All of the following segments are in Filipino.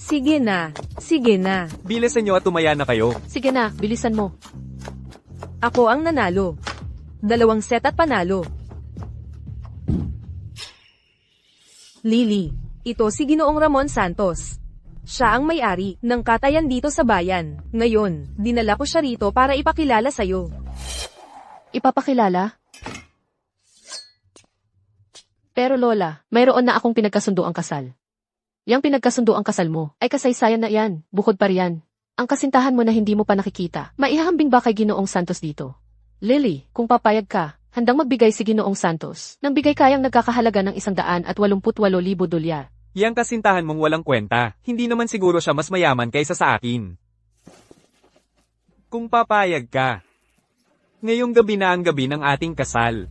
Sige na, sige na. Bilisan nyo at tumaya na kayo. Sige na, bilisan mo. Ako ang nanalo. 2 set at panalo. Lily, ito si Ginoong Ramon Santos. Siya ang may-ari ng katayan dito sa bayan. Ngayon, dinala ko siya rito para ipakilala sa'yo. Ipapakilala? Pero Lola, mayroon na akong pinagkasunduang kasal. Yang pinagkasunduang kasal mo ay kasaysayan na yan, bukod pa riyan. Ang kasintahan mo na hindi mo pa nakikita, maihahambing ba kay Ginoong Santos dito? Lily, kung papayag ka, handang magbigay si Ginoong Santos ng bigay kayang nagkakahalaga ng 188,000 dolyar. Yang kasintahan mong walang kwenta, hindi naman siguro siya mas mayaman kaysa sa akin. Kung papayag ka, ngayong gabi na ang gabi ng ating kasal.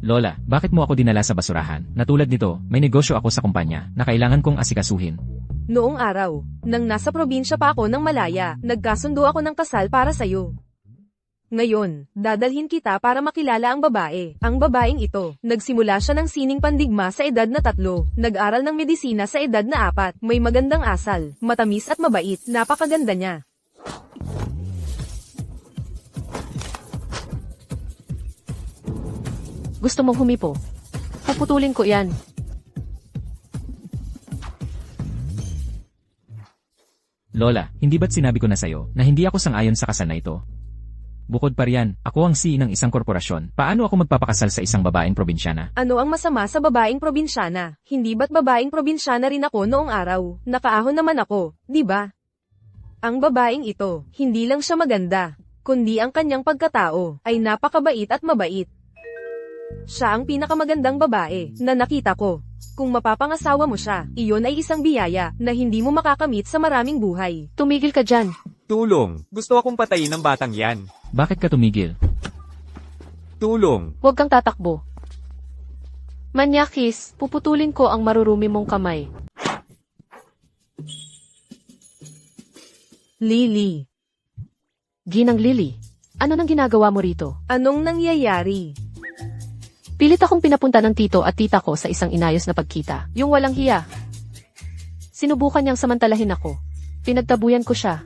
Lola, bakit mo ako dinala sa basurahan? Natulad nito, may negosyo ako sa kumpanya na kailangan kong asikasuhin. Noong araw, nang nasa probinsya pa ako ng Malaya, nagkasundo ako ng kasal para sa'yo. Ngayon, dadalhin kita para makilala ang babae. Ang babaeng ito, nagsimula siya ng sining pandigma sa edad na 3, nag-aral ng medisina sa edad na 4, may magandang asal, matamis at mabait, napakaganda niya. Gusto mong humipo? Puputulin ko yan. Lola, hindi ba't sinabi ko na sa'yo na hindi ako sang-ayon sa kasal na ito? Bukod pa riyan, ako ang CEO ng isang korporasyon. Paano ako magpapakasal sa isang babaeng probinsyana? Ano ang masama sa babaeng probinsyana? Hindi ba't babaeng probinsyana rin ako noong araw? Nakaahon naman ako, di ba? Ang babaeng ito, hindi lang siya maganda, kundi ang kanyang pagkatao ay napakabait at mabait. Siya ang pinakamagandang babae na nakita ko. Kung mapapangasawa mo siya, iyon ay isang biyaya na hindi mo makakamit sa maraming buhay. Tumigil ka dyan. Tulong, gusto akong patayin ng batang yan. Bakit ka tumigil? Tulong. Huwag kang tatakbo. Manyakis, puputulin ko ang marurumi mong kamay. Lily, Ginang Lily, ano nang ginagawa mo rito? anong nangyayari? Pilit akong pinapunta ng tito at tita ko sa isang inayos na pagkita. Yung walang hiya. Sinubukan niyang samantalahin ako. Pinagtabuyan ko siya.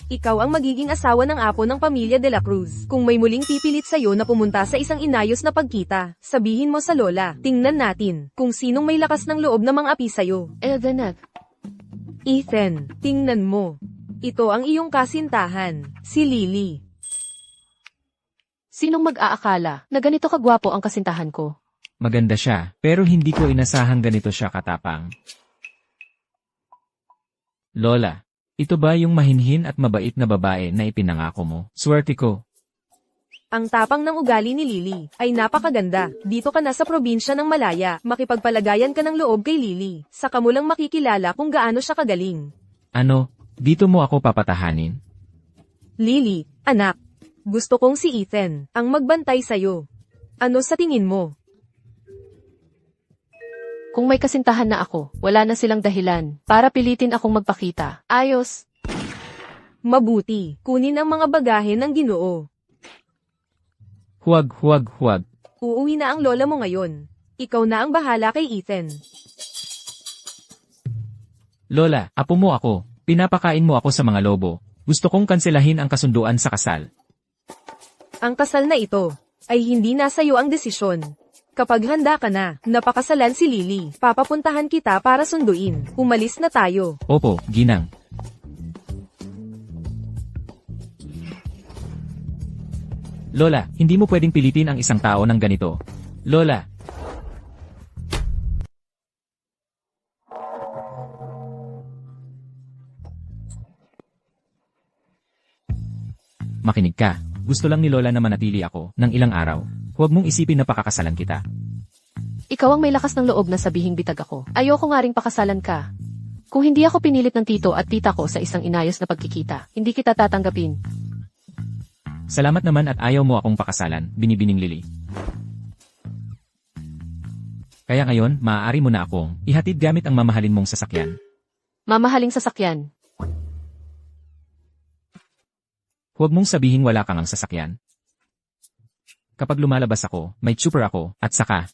Ikaw ang magiging asawa ng apo ng pamilya de la Cruz. Kung may muling pipilit sa'yo na pumunta sa isang inayos na pagkita, sabihin mo sa lola, tingnan natin kung sinong may lakas ng loob na mang-api sa'yo. Elvenet, Ethan, tingnan mo. Ito ang iyong kasintahan, si Lily. sinong mag-aakala na ganito kagwapo ang kasintahan ko? Maganda siya, pero hindi ko inasahang ganito siya katapang. Lola, ito ba yung mahinhin at mabait na babae na ipinangako mo? Swerte ko. Ang tapang ng ugali ni Lily ay napakaganda. Dito ka na sa probinsya ng Malaya, makipagpalagayan ka ng loob kay Lily. Saka mo lang makikilala kung gaano siya kagaling. Ano, dito mo ako papatahanin? Lily, anak, gusto kong si Ethan ang magbantay sa'yo. Ano sa tingin mo? Kung may kasintahan na ako, wala na silang dahilan para pilitin akong magpakita. Ayos. Mabuti, kunin ang mga bagahe ng Ginoo. Huwag, huwag, huwag. Uuwi na ang lola mo ngayon. Ikaw na ang bahala kay Ethan. Lola, apo mo ako. Pinapakain mo ako sa mga lobo. Gusto kong kanselahin ang kasunduan sa kasal. Ang kasal na ito ay hindi nasa iyo ang desisyon. Kapag handa ka na, napakasalan si Lily. Papapuntahan kita para sunduin. Umalis na tayo. Opo, ginang. Lola, hindi mo pwedeng pilitin ang isang tao ng ganito. Lola. Makinig ka. Gusto lang ni Lola na manatili ako ng ilang araw. Huwag mong isipin na pakakasalan kita. Ikaw ang may lakas ng loob na sabihing bitag ako. Ayoko nga ring pakasalan ka. Kung hindi ako pinilit ng tito at tita ko sa isang inayos na pagkikita, hindi kita tatanggapin. Salamat naman at ayaw mo akong pakasalan, binibining Lily. Kaya ngayon, maaari mo na akong ihatid gamit ang mamahalin mong sasakyan. Mamahaling sasakyan. Huwag mong sabihin wala kang ang sasakyan. Kapag lumalabas ako, may super ako, at saka.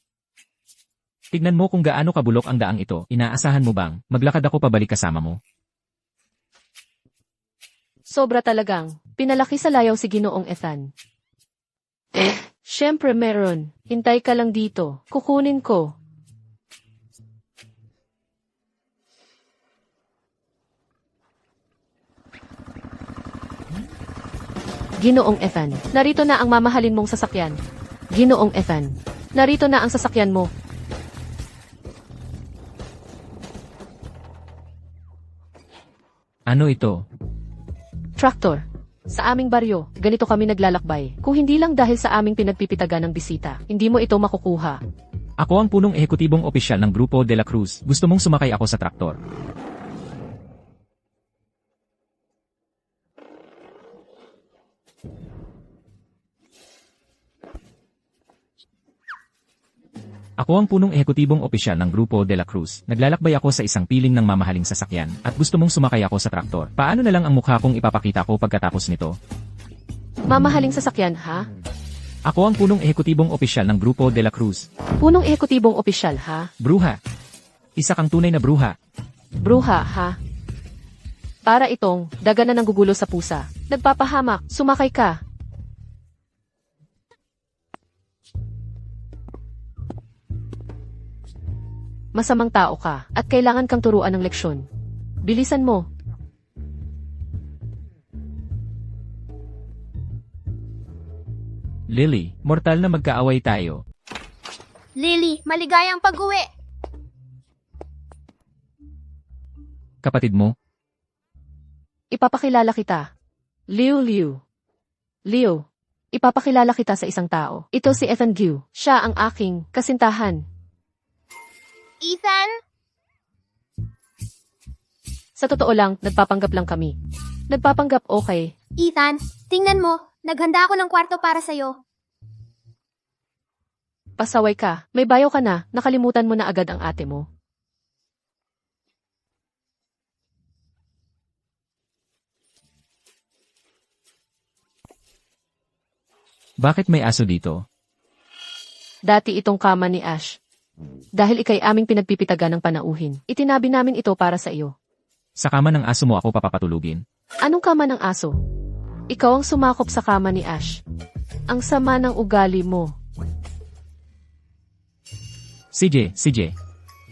Tignan mo kung gaano kabulok ang daang ito, inaasahan mo bang, maglakad ako pabalik kasama mo? Sobra talagang. Pinalaki sa layaw si Ginoong Ethan. Syempre meron. Hintay ka lang dito. Kukunin ko. Ginoong Ethan, narito na ang mamahalin mong sasakyan. Ginoong Ethan, narito na ang sasakyan mo. Ano ito? Traktor. Sa aming baryo, ganito kami naglalakbay. Kung hindi lang dahil sa aming pinagpipitagan ng bisita, hindi mo ito makukuha. Ako ang punong ehekutibong opisyal ng Grupo de la Cruz. Gusto mong sumakay ako sa traktor. Ako ang punong ehekutibong opisyal ng Grupo de la Cruz. Naglalakbay ako sa isang piling ng mamahaling sasakyan at gusto mong sumakay ako sa traktor. Paano na lang ang mukha kong ipapakita ko pagkatapos nito? Mamahaling sasakyan, ha? Ako ang punong ehekutibong opisyal ng Grupo de la Cruz. Punong ehekutibong opisyal, ha? Bruha. Isa kang tunay na bruha. Bruha, ha? Para itong daga na nanggugulo sa pusa. Nagpapahamak, sumakay ka. Masamang tao ka at kailangan kang turuan ng leksyon. Bilisan mo. Lily, mortal na magkaaway tayo. Lily, maligayang pag-uwi! Kapatid mo? Ipapakilala kita. Liu. Liu, ipapakilala kita sa isang tao. Ito si Ethan Gu. Siya ang aking kasintahan. Ethan? Sa totoo lang, nagpapanggap lang kami. Nagpapanggap okay. Ethan, tingnan mo. Naghanda ako ng kwarto para sa'yo. Pasaway ka. May bayaw ka na. Nakalimutan mo na agad ang ate mo. Bakit may aso dito? Dati itong kama ni Ash. Dahil ikay aming pinagpipitagan ng panauhin. Itinabi namin ito para sa iyo. Sa kama ng aso mo ako papapatulugin. Anong kama ng aso? Ikaw ang sumakop sa kama ni Ash. Ang sama ng ugali mo. CJ,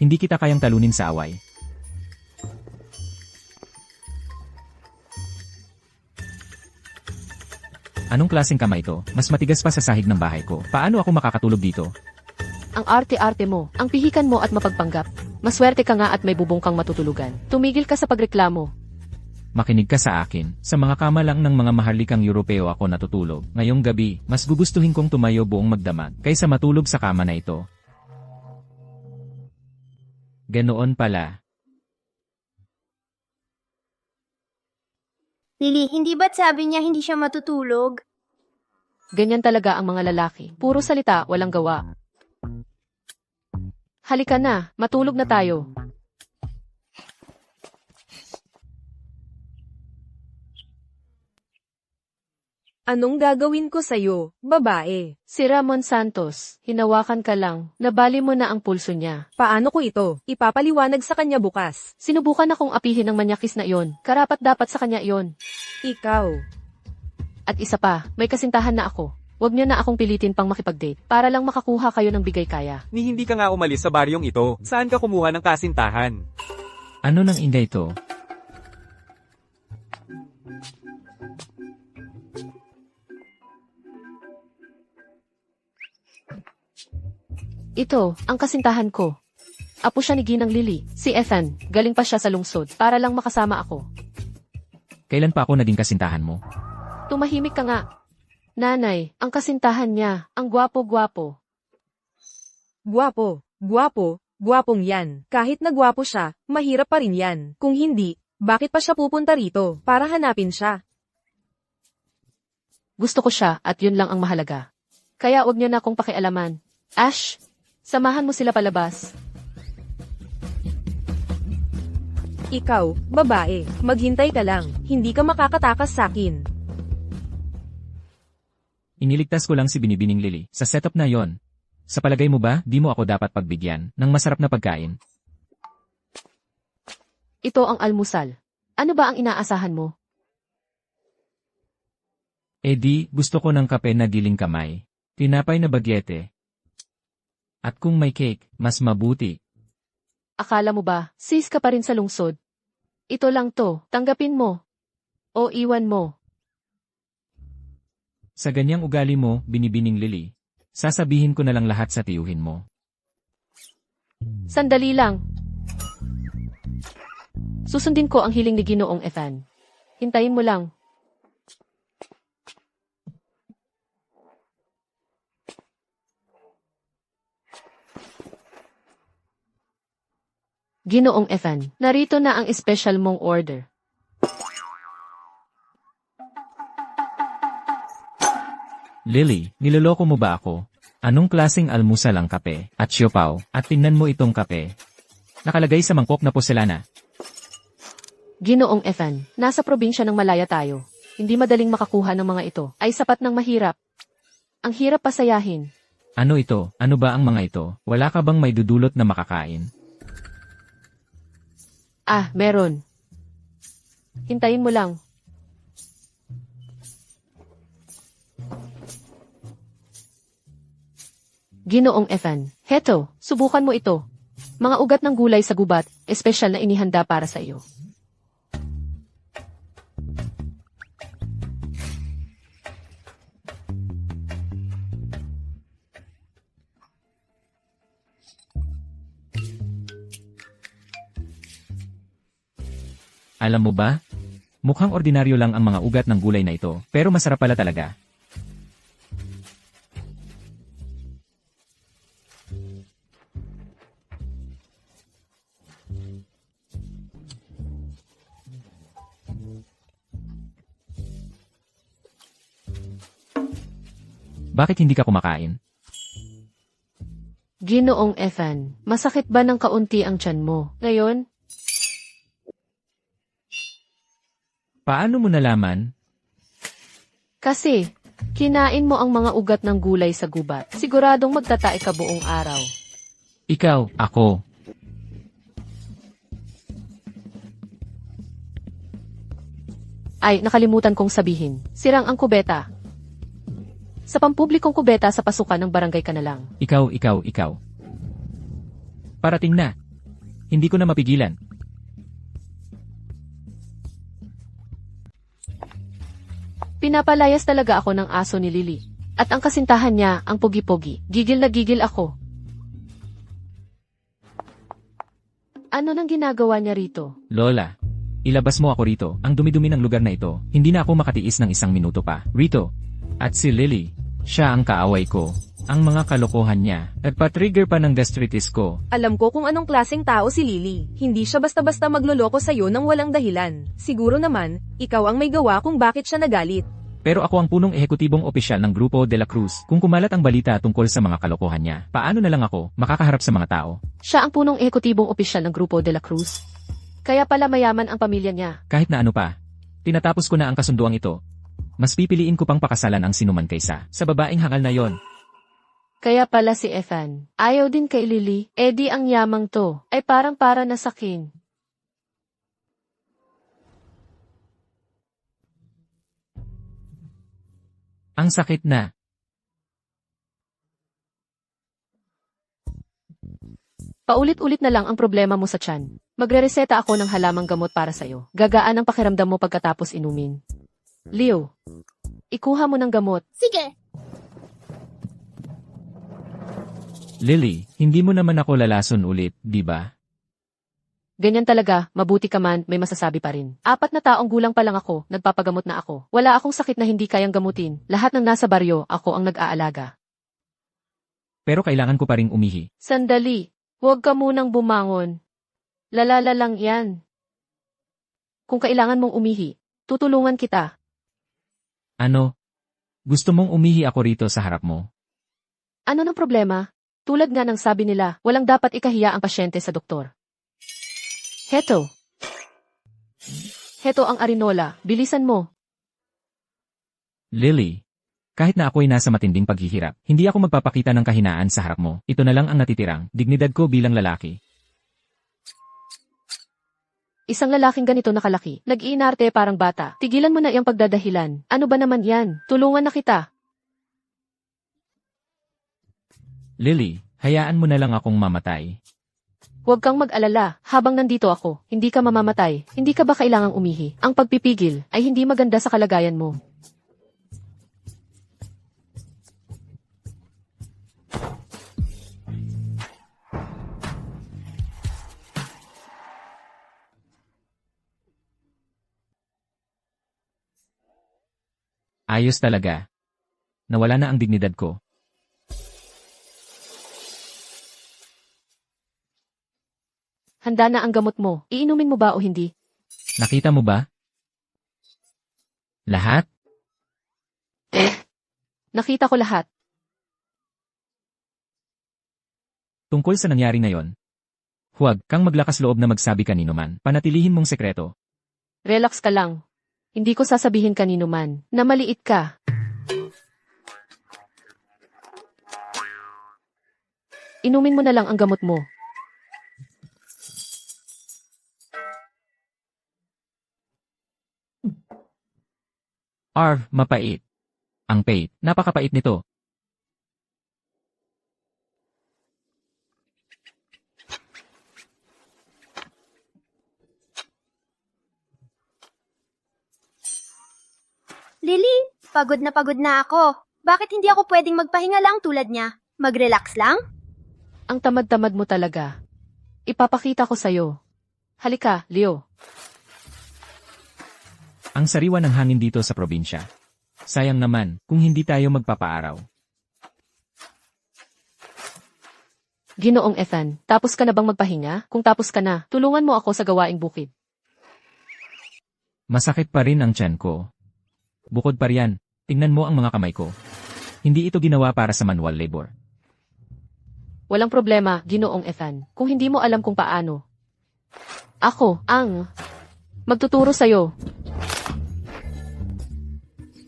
hindi kita kayang talunin sa away. Anong klaseng kama ito? Mas matigas pa sa sahig ng bahay ko. Paano ako makakatulog dito? Ang arte-arte mo, ang pihikan mo at mapagpanggap. Maswerte ka nga at may bubong kang matutulugan. Tumigil ka sa pagreklamo. Makinig ka sa akin. Sa mga kama lang ng mga maharlikang Europeo ako natutulog. Ngayong gabi, mas gugustuhin kong tumayo buong magdamag kaysa matulog sa kama na ito. Ganoon pala. Lily, hindi ba't sabi niya hindi siya matutulog? Ganyan talaga ang mga lalaki. Puro salita, walang gawa. Halika na, matulog na tayo. Anong gagawin ko sa'yo, babae? Si Ramon Santos, hinawakan ka lang, nabali mo na ang pulso niya. Paano ko ito? Ipapaliwanag sa kanya bukas. Sinubukan akong apihin ng manyakis na iyon. Karapat dapat sa kanya iyon. Ikaw. At isa pa, may kasintahan na ako. Huwag niyo na akong pilitin pang makipag-date para lang makakuha kayo ng bigay kaya. Ni hindi ka nga umalis sa baryong ito. Saan ka kumuha ng kasintahan? Ano nang ingay ito? Ito, ang kasintahan ko. Apo siya ni Ginang Lily, si Ethan. Galing pa siya sa lungsod para lang makasama ako. Kailan pa ako naging kasintahan mo? Tumahimik ka nga. Nanay, ang kasintahan niya, ang gwapo-gwapo. Gwapong yan. Kahit na gwapo siya, mahirap pa rin yan. Kung hindi, bakit pa siya pupunta rito? Para hanapin siya. Gusto ko siya at yun lang ang mahalaga. Kaya huwag niyo na akong pakialaman. Ash, samahan mo sila palabas. Ikaw, babae, maghintay ka lang, hindi ka makakatakas sakin. Iniligtas ko lang si Binibining Lily sa setup na yon. Sa palagay mo ba, di mo ako dapat pagbigyan ng masarap na pagkain? Ito ang almusal. Ano ba ang inaasahan mo? Eh di, gusto ko ng kape na giling kamay, tinapay na bagyete. At kung may cake, mas mabuti. Akala mo ba, sis ka pa rin sa lungsod? Ito lang to, tanggapin mo. O iwan mo. Sa ganyang ugali mo, Binibining Lily, sasabihin ko na lang lahat sa tiyuhin mo. Sandali lang. Susundin ko ang hiling ni Ginoong Ethan. Hintayin mo lang. Ginoong Ethan, narito na ang special mong order. Lily, niloloko mo ba ako? Anong klaseng almusal ang kape at siopaw? At tingnan mo itong kape. Nakalagay sa mangkok na porselana. Ginoong Ethan, nasa probinsya ng Malaya tayo. Hindi madaling makakuha ng mga ito. Ay sapat ng mahirap. Ang hirap pasayahin. Ano ito? Ano ba ang mga ito? Wala ka bang may dudulot na makakain? Ah, meron. Hintayin mo lang. Ginoong Ethan, heto, subukan mo ito. Mga ugat ng gulay sa gubat, espesyal na inihanda para sa iyo. Alam mo ba? Mukhang ordinaryo lang ang mga ugat ng gulay na ito, pero masarap pala talaga. Bakit hindi ka kumakain? Ginoong Ethan, masakit ba ng kaunti ang tiyan mo? Ngayon? Paano mo nalaman? Kasi, kinain mo ang mga ugat ng gulay sa gubat. Siguradong magtatae ka buong araw. Ikaw, ako. Ay, nakalimutan kong sabihin. Sirang ang kubeta. Sa pampublikong kubeta sa pasukan ng barangay ka na lang. Ikaw. Parating na. Hindi ko na mapigilan. Pinapalayas talaga ako ng aso ni Lily. At ang kasintahan niya, ang pogi-pogi. Gigil na gigil ako. Ano nang ginagawa niya rito? Lola, ilabas mo ako rito. Ang dumi-dumi ng lugar na ito. Hindi na ako makatiis ng isang minuto pa. Rito. At si Lily, siya ang kaaway ko. Ang mga kalokohan niya. Nagpa-trigger pa ng gastritis ko. Alam ko kung anong klaseng tao si Lily. Hindi siya basta-basta magloloko sa'yo nang walang dahilan. Siguro naman, ikaw ang may gawa kung bakit siya nagalit. Pero ako ang punong ehekutibong opisyal ng Grupo de la Cruz. Kung kumalat ang balita tungkol sa mga kalokohan niya, paano na lang ako makakaharap sa mga tao? Siya ang punong ehekutibong opisyal ng Grupo de la Cruz. Kaya pala mayaman ang pamilya niya. Kahit na ano pa. Tinatapos ko na ang kasunduang ito. Mas pipiliin ko pang pakasalan ang sinuman kaysa sa babaeng hangal na yon. Kaya pala si Ethan. Ayaw din kay Lily. Di ang yamang to. Ay parang para na sakin. Ang sakit na. Paulit-ulit na lang ang problema mo sa tiyan. Magre-reseta ako ng halamang gamot para sa'yo. Gagaan ang pakiramdam mo pagkatapos inumin. Leo, ikuha mo ng gamot. Sige. Lily, hindi mo naman ako lalason ulit, di ba? Ganyan talaga, mabuti ka man, may masasabi pa rin. 4 na taong gulang pa lang ako, nagpapagamot na ako. Wala akong sakit na hindi kayang gamutin. Lahat ng nasa baryo, ako ang nag-aalaga. Pero kailangan ko pa ring umihi. Sandali, huwag ka munang bumangon. Lalala lang yan. Kung kailangan mong umihi, tutulungan kita. Ano? Gusto mong umihi ako rito sa harap mo? Ano ng problema? Tulad nga ng sabi nila, walang dapat ikahiya ang pasyente sa doktor. Heto. Heto ang arinola, bilisan mo. Lily, kahit na ako'y nasa matinding paghihirap, hindi ako magpapakita ng kahinaan sa harap mo. Ito na lang ang natitirang dignidad ko bilang lalaki. Isang lalaking ganito nakalaki, nag-iinarte parang bata. Tigilan mo na iyang pagdadahilan. Ano ba naman yan? Tulungan na kita. Lily, hayaan mo na lang akong mamatay. Huwag kang mag-alala, habang nandito ako, hindi ka mamamatay, hindi ka ba kailangang umihi? Ang pagpipigil ay hindi maganda sa kalagayan mo. Ayos talaga. Nawala na ang dignidad ko. Handa na ang gamot mo, iinumin mo ba o hindi? Nakita mo ba? Lahat? Nakita ko lahat. Tungkol sa nangyari ngayon. Huwag kang maglakas loob na magsabi kanino man. Panatilihin mong sekreto. Relax ka lang. Hindi ko sasabihin kanino man na maliit ka. Inumin mo na lang ang gamot mo. Mapait. Ang pait, napakapait nito. Lily, pagod na ako. Bakit hindi ako pwedeng magpahinga lang tulad niya? Mag-relax lang? Ang tamad-tamad mo talaga. Ipapakita ko sa'yo. Halika, Leo. Ang sariwa ng hangin dito sa probinsya. Sayang naman kung hindi tayo magpapaaraw. Ginoong Ethan, tapos ka na bang magpahinga? Kung tapos ka na, tulungan mo ako sa gawaing bukid. Masakit pa rin ang tiyan ko. Bukod pa riyan, tingnan mo ang mga kamay ko. Hindi ito ginawa para sa manual labor. Walang problema, Ginoong Ethan, kung hindi mo alam kung paano. Ako, ang magtuturo sa'yo.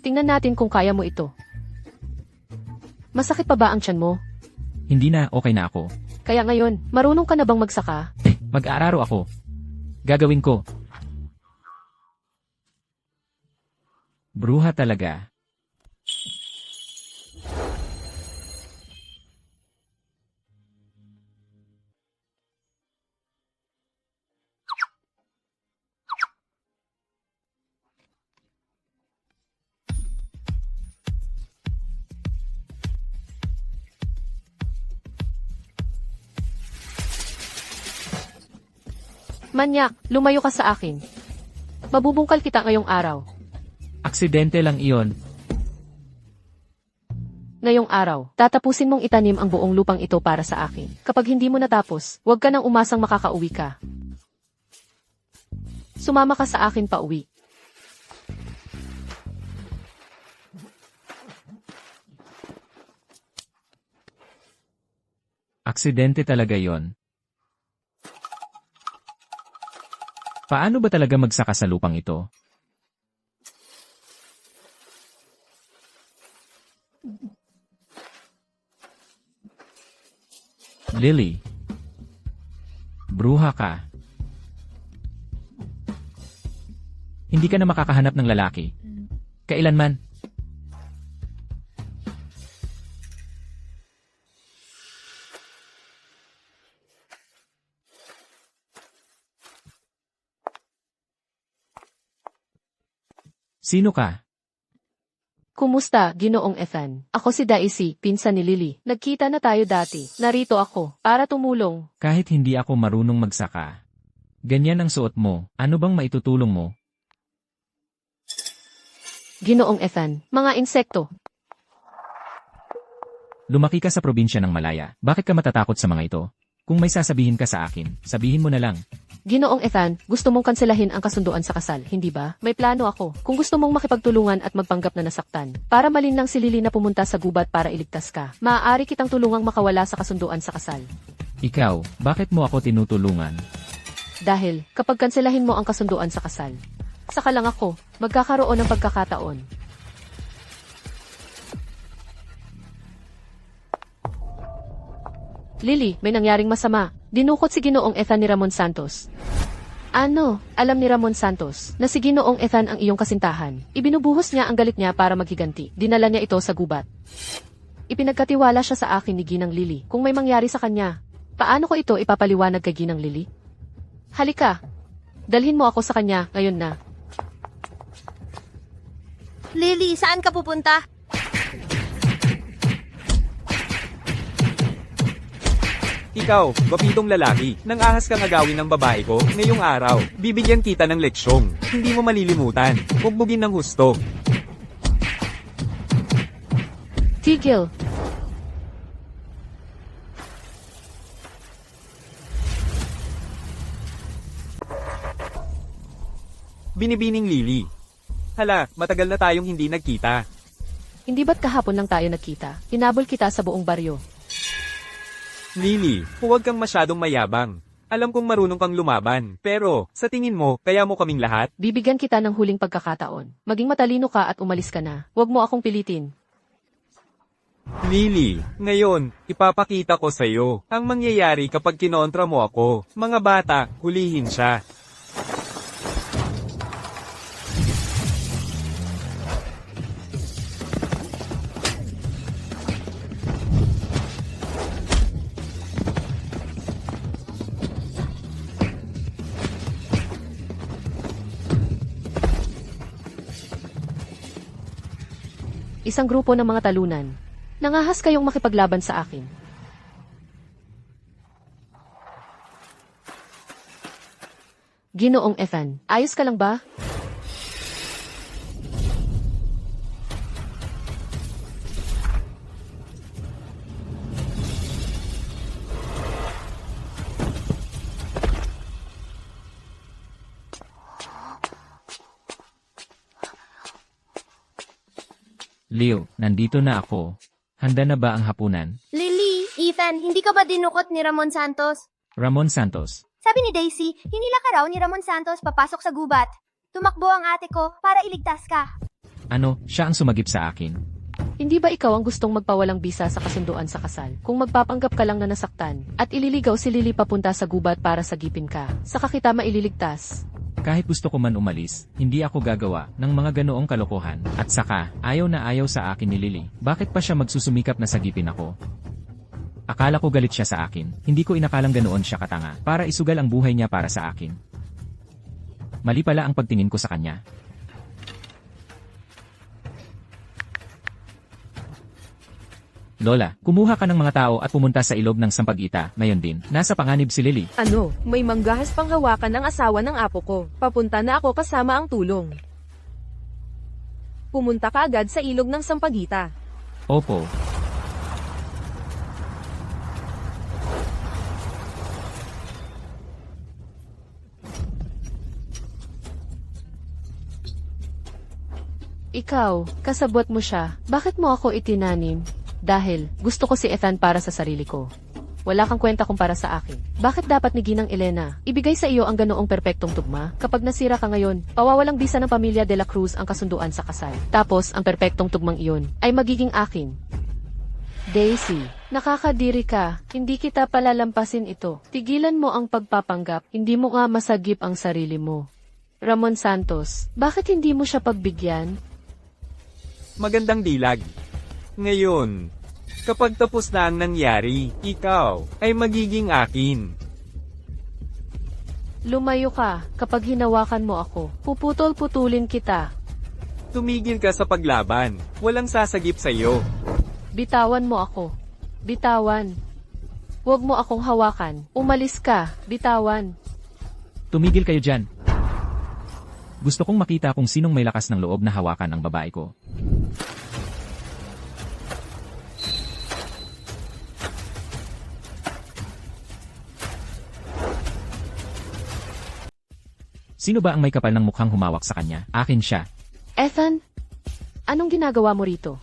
Tingnan natin kung kaya mo ito. Masakit pa ba ang tiyan mo? Hindi na, okay na ako. Kaya ngayon, marunong ka na bang magsaka? Mag-aararo ako. Gagawin ko. Bruha talaga. Manyak, lumayo ka sa akin. Mabubungkal kita ngayong araw. Aksidente lang iyon. Ngayong araw, tatapusin mong itanim ang buong lupang ito para sa akin. Kapag hindi mo natapos, huwag ka nang umasang makakauwi ka. Sumama ka sa akin pa uwi. Aksidente talaga yon. Paano ba talaga magsaka sa lupang ito? Lily. Bruha ka. Hindi ka na makakahanap ng lalaki. Kailanman. Sino ka? Kumusta, Ginoong Ethan? Ako si Daisy, pinsan ni Lily. Nagkita na tayo dati. Narito ako, para tumulong. Kahit hindi ako marunong magsaka. Ganyan ang suot mo. Ano bang maitutulong mo? Ginoong Ethan, mga insekto. Lumaki ka sa probinsya ng Malaya. Bakit ka matatakot sa mga ito? Kung may sasabihin ka sa akin, sabihin mo na lang. Ginoong Ethan, gusto mong kanselahin ang kasunduan sa kasal, hindi ba? May plano ako. Kung gusto mong makipagtulungan at magpanggap na nasaktan, para malinlang si Lily na pumunta sa gubat para iligtas ka, maaari kitang tulungang makawala sa kasunduan sa kasal. Ikaw, bakit mo ako tinutulungan? Dahil, kapag kanselahin mo ang kasunduan sa kasal, Saka lang ako, magkakaroon ng pagkakataon. Lily, may nangyaring masama. Dinukot si Ginoong Ethan ni Ramon Santos. Ano, alam ni Ramon Santos na si Ginoong Ethan ang iyong kasintahan. Ibinubuhos niya ang galit niya para maghiganti. Dinala niya ito sa gubat. Ipinagkatiwala siya sa akin ni Ginang Lily. Kung may mangyari sa kanya, paano ko ito ipapaliwanag kay Ginang Lily? Halika, dalhin mo ako sa kanya ngayon na. Lily, saan ka pupunta? Ikaw, gwapitong lalaki, nang ahas kang agawin ng babae ko, ngayong araw, bibigyan kita ng leksyong. Hindi mo malilimutan. Bugbugin ng husto. Tigil. Binibining Lily. Hala, matagal na tayong hindi nagkita. Hindi ba't kahapon lang tayo nagkita? Hinabol kita sa buong baryo. Lily, huwag kang masyadong mayabang. Alam kong marunong kang lumaban, pero, sa tingin mo, kaya mo kaming lahat? Bibigyan kita ng huling pagkakataon. Maging matalino ka at umalis ka na. Huwag mo akong pilitin. Lily, ngayon, ipapakita ko sa'yo ang mangyayari kapag kinontra mo ako. Mga bata, hulihin siya. Isang grupo ng mga talunan. Nangahas kayong makipaglaban sa akin. Ginoong Ethan, ayos ka lang ba? Leo, nandito na ako. Handa na ba ang hapunan? Lily, Ethan, hindi ka ba dinukot ni Ramon Santos? Ramon Santos. Sabi ni Daisy, hinila ka raw ni Ramon Santos papasok sa gubat. Tumakbo ang ate ko para iligtas ka. Ano, siya ang sumagip sa akin. Hindi ba ikaw ang gustong magpawalang bisa sa kasunduan sa kasal? Kung magpapanggap ka lang na nasaktan, at ililigaw si Lily papunta sa gubat para sagipin ka, saka kita maililigtas. Kahit gusto ko man umalis, hindi ako gagawa ng mga ganoong kalokohan. At saka, ayaw na ayaw sa akin ni Lily. Bakit pa siya magsusumikap na sagipin ako? Akala ko galit siya sa akin. Hindi ko inakalang ganoon siya katanga para isugal ang buhay niya para sa akin. Mali pala ang pagtingin ko sa kanya. Lola, kumuha ka ng mga tao at pumunta sa ilog ng Sampaguita. Ngayon din, nasa panganib si Lily. Ano, may manggahas pang hawakan ng asawa ng apo ko. Papunta na ako kasama ang tulong. Pumunta ka agad sa ilog ng Sampaguita. Opo. Ikaw, kasabwat mo siya. Bakit mo ako itinanim? Dahil, gusto ko si Ethan para sa sarili ko. Wala kang kwenta kung para sa akin. Bakit dapat ni Ginang Elena ibigay sa iyo ang ganoong perpektong tugma? Kapag nasira ka ngayon, pawawalang bisa ng pamilya de la Cruz ang kasunduan sa kasal. Tapos, ang perpektong tugmang iyon ay magiging akin. Daisy, nakakadiri ka. Hindi kita palalampasin ito. Tigilan mo ang pagpapanggap. Hindi mo nga masagip ang sarili mo. Ramon Santos, bakit hindi mo siya pagbigyan? Magandang dilag. Ngayon, kapag tapos na ang nangyari, ikaw ay magiging akin. Lumayo ka. Kapag hinawakan mo ako, puputol-putulin kita. Tumigil ka sa paglaban. Walang sasagip sa iyo. Bitawan mo ako. Bitawan. Huwag mo akong hawakan. Umalis ka. Bitawan. Tumigil kayo dyan. Gusto kong makita kung sinong may lakas ng loob na hawakan ang babae ko. Sino ba ang may kapal ng mukhang humawak sa kanya? Akin siya. Ethan, anong ginagawa mo rito?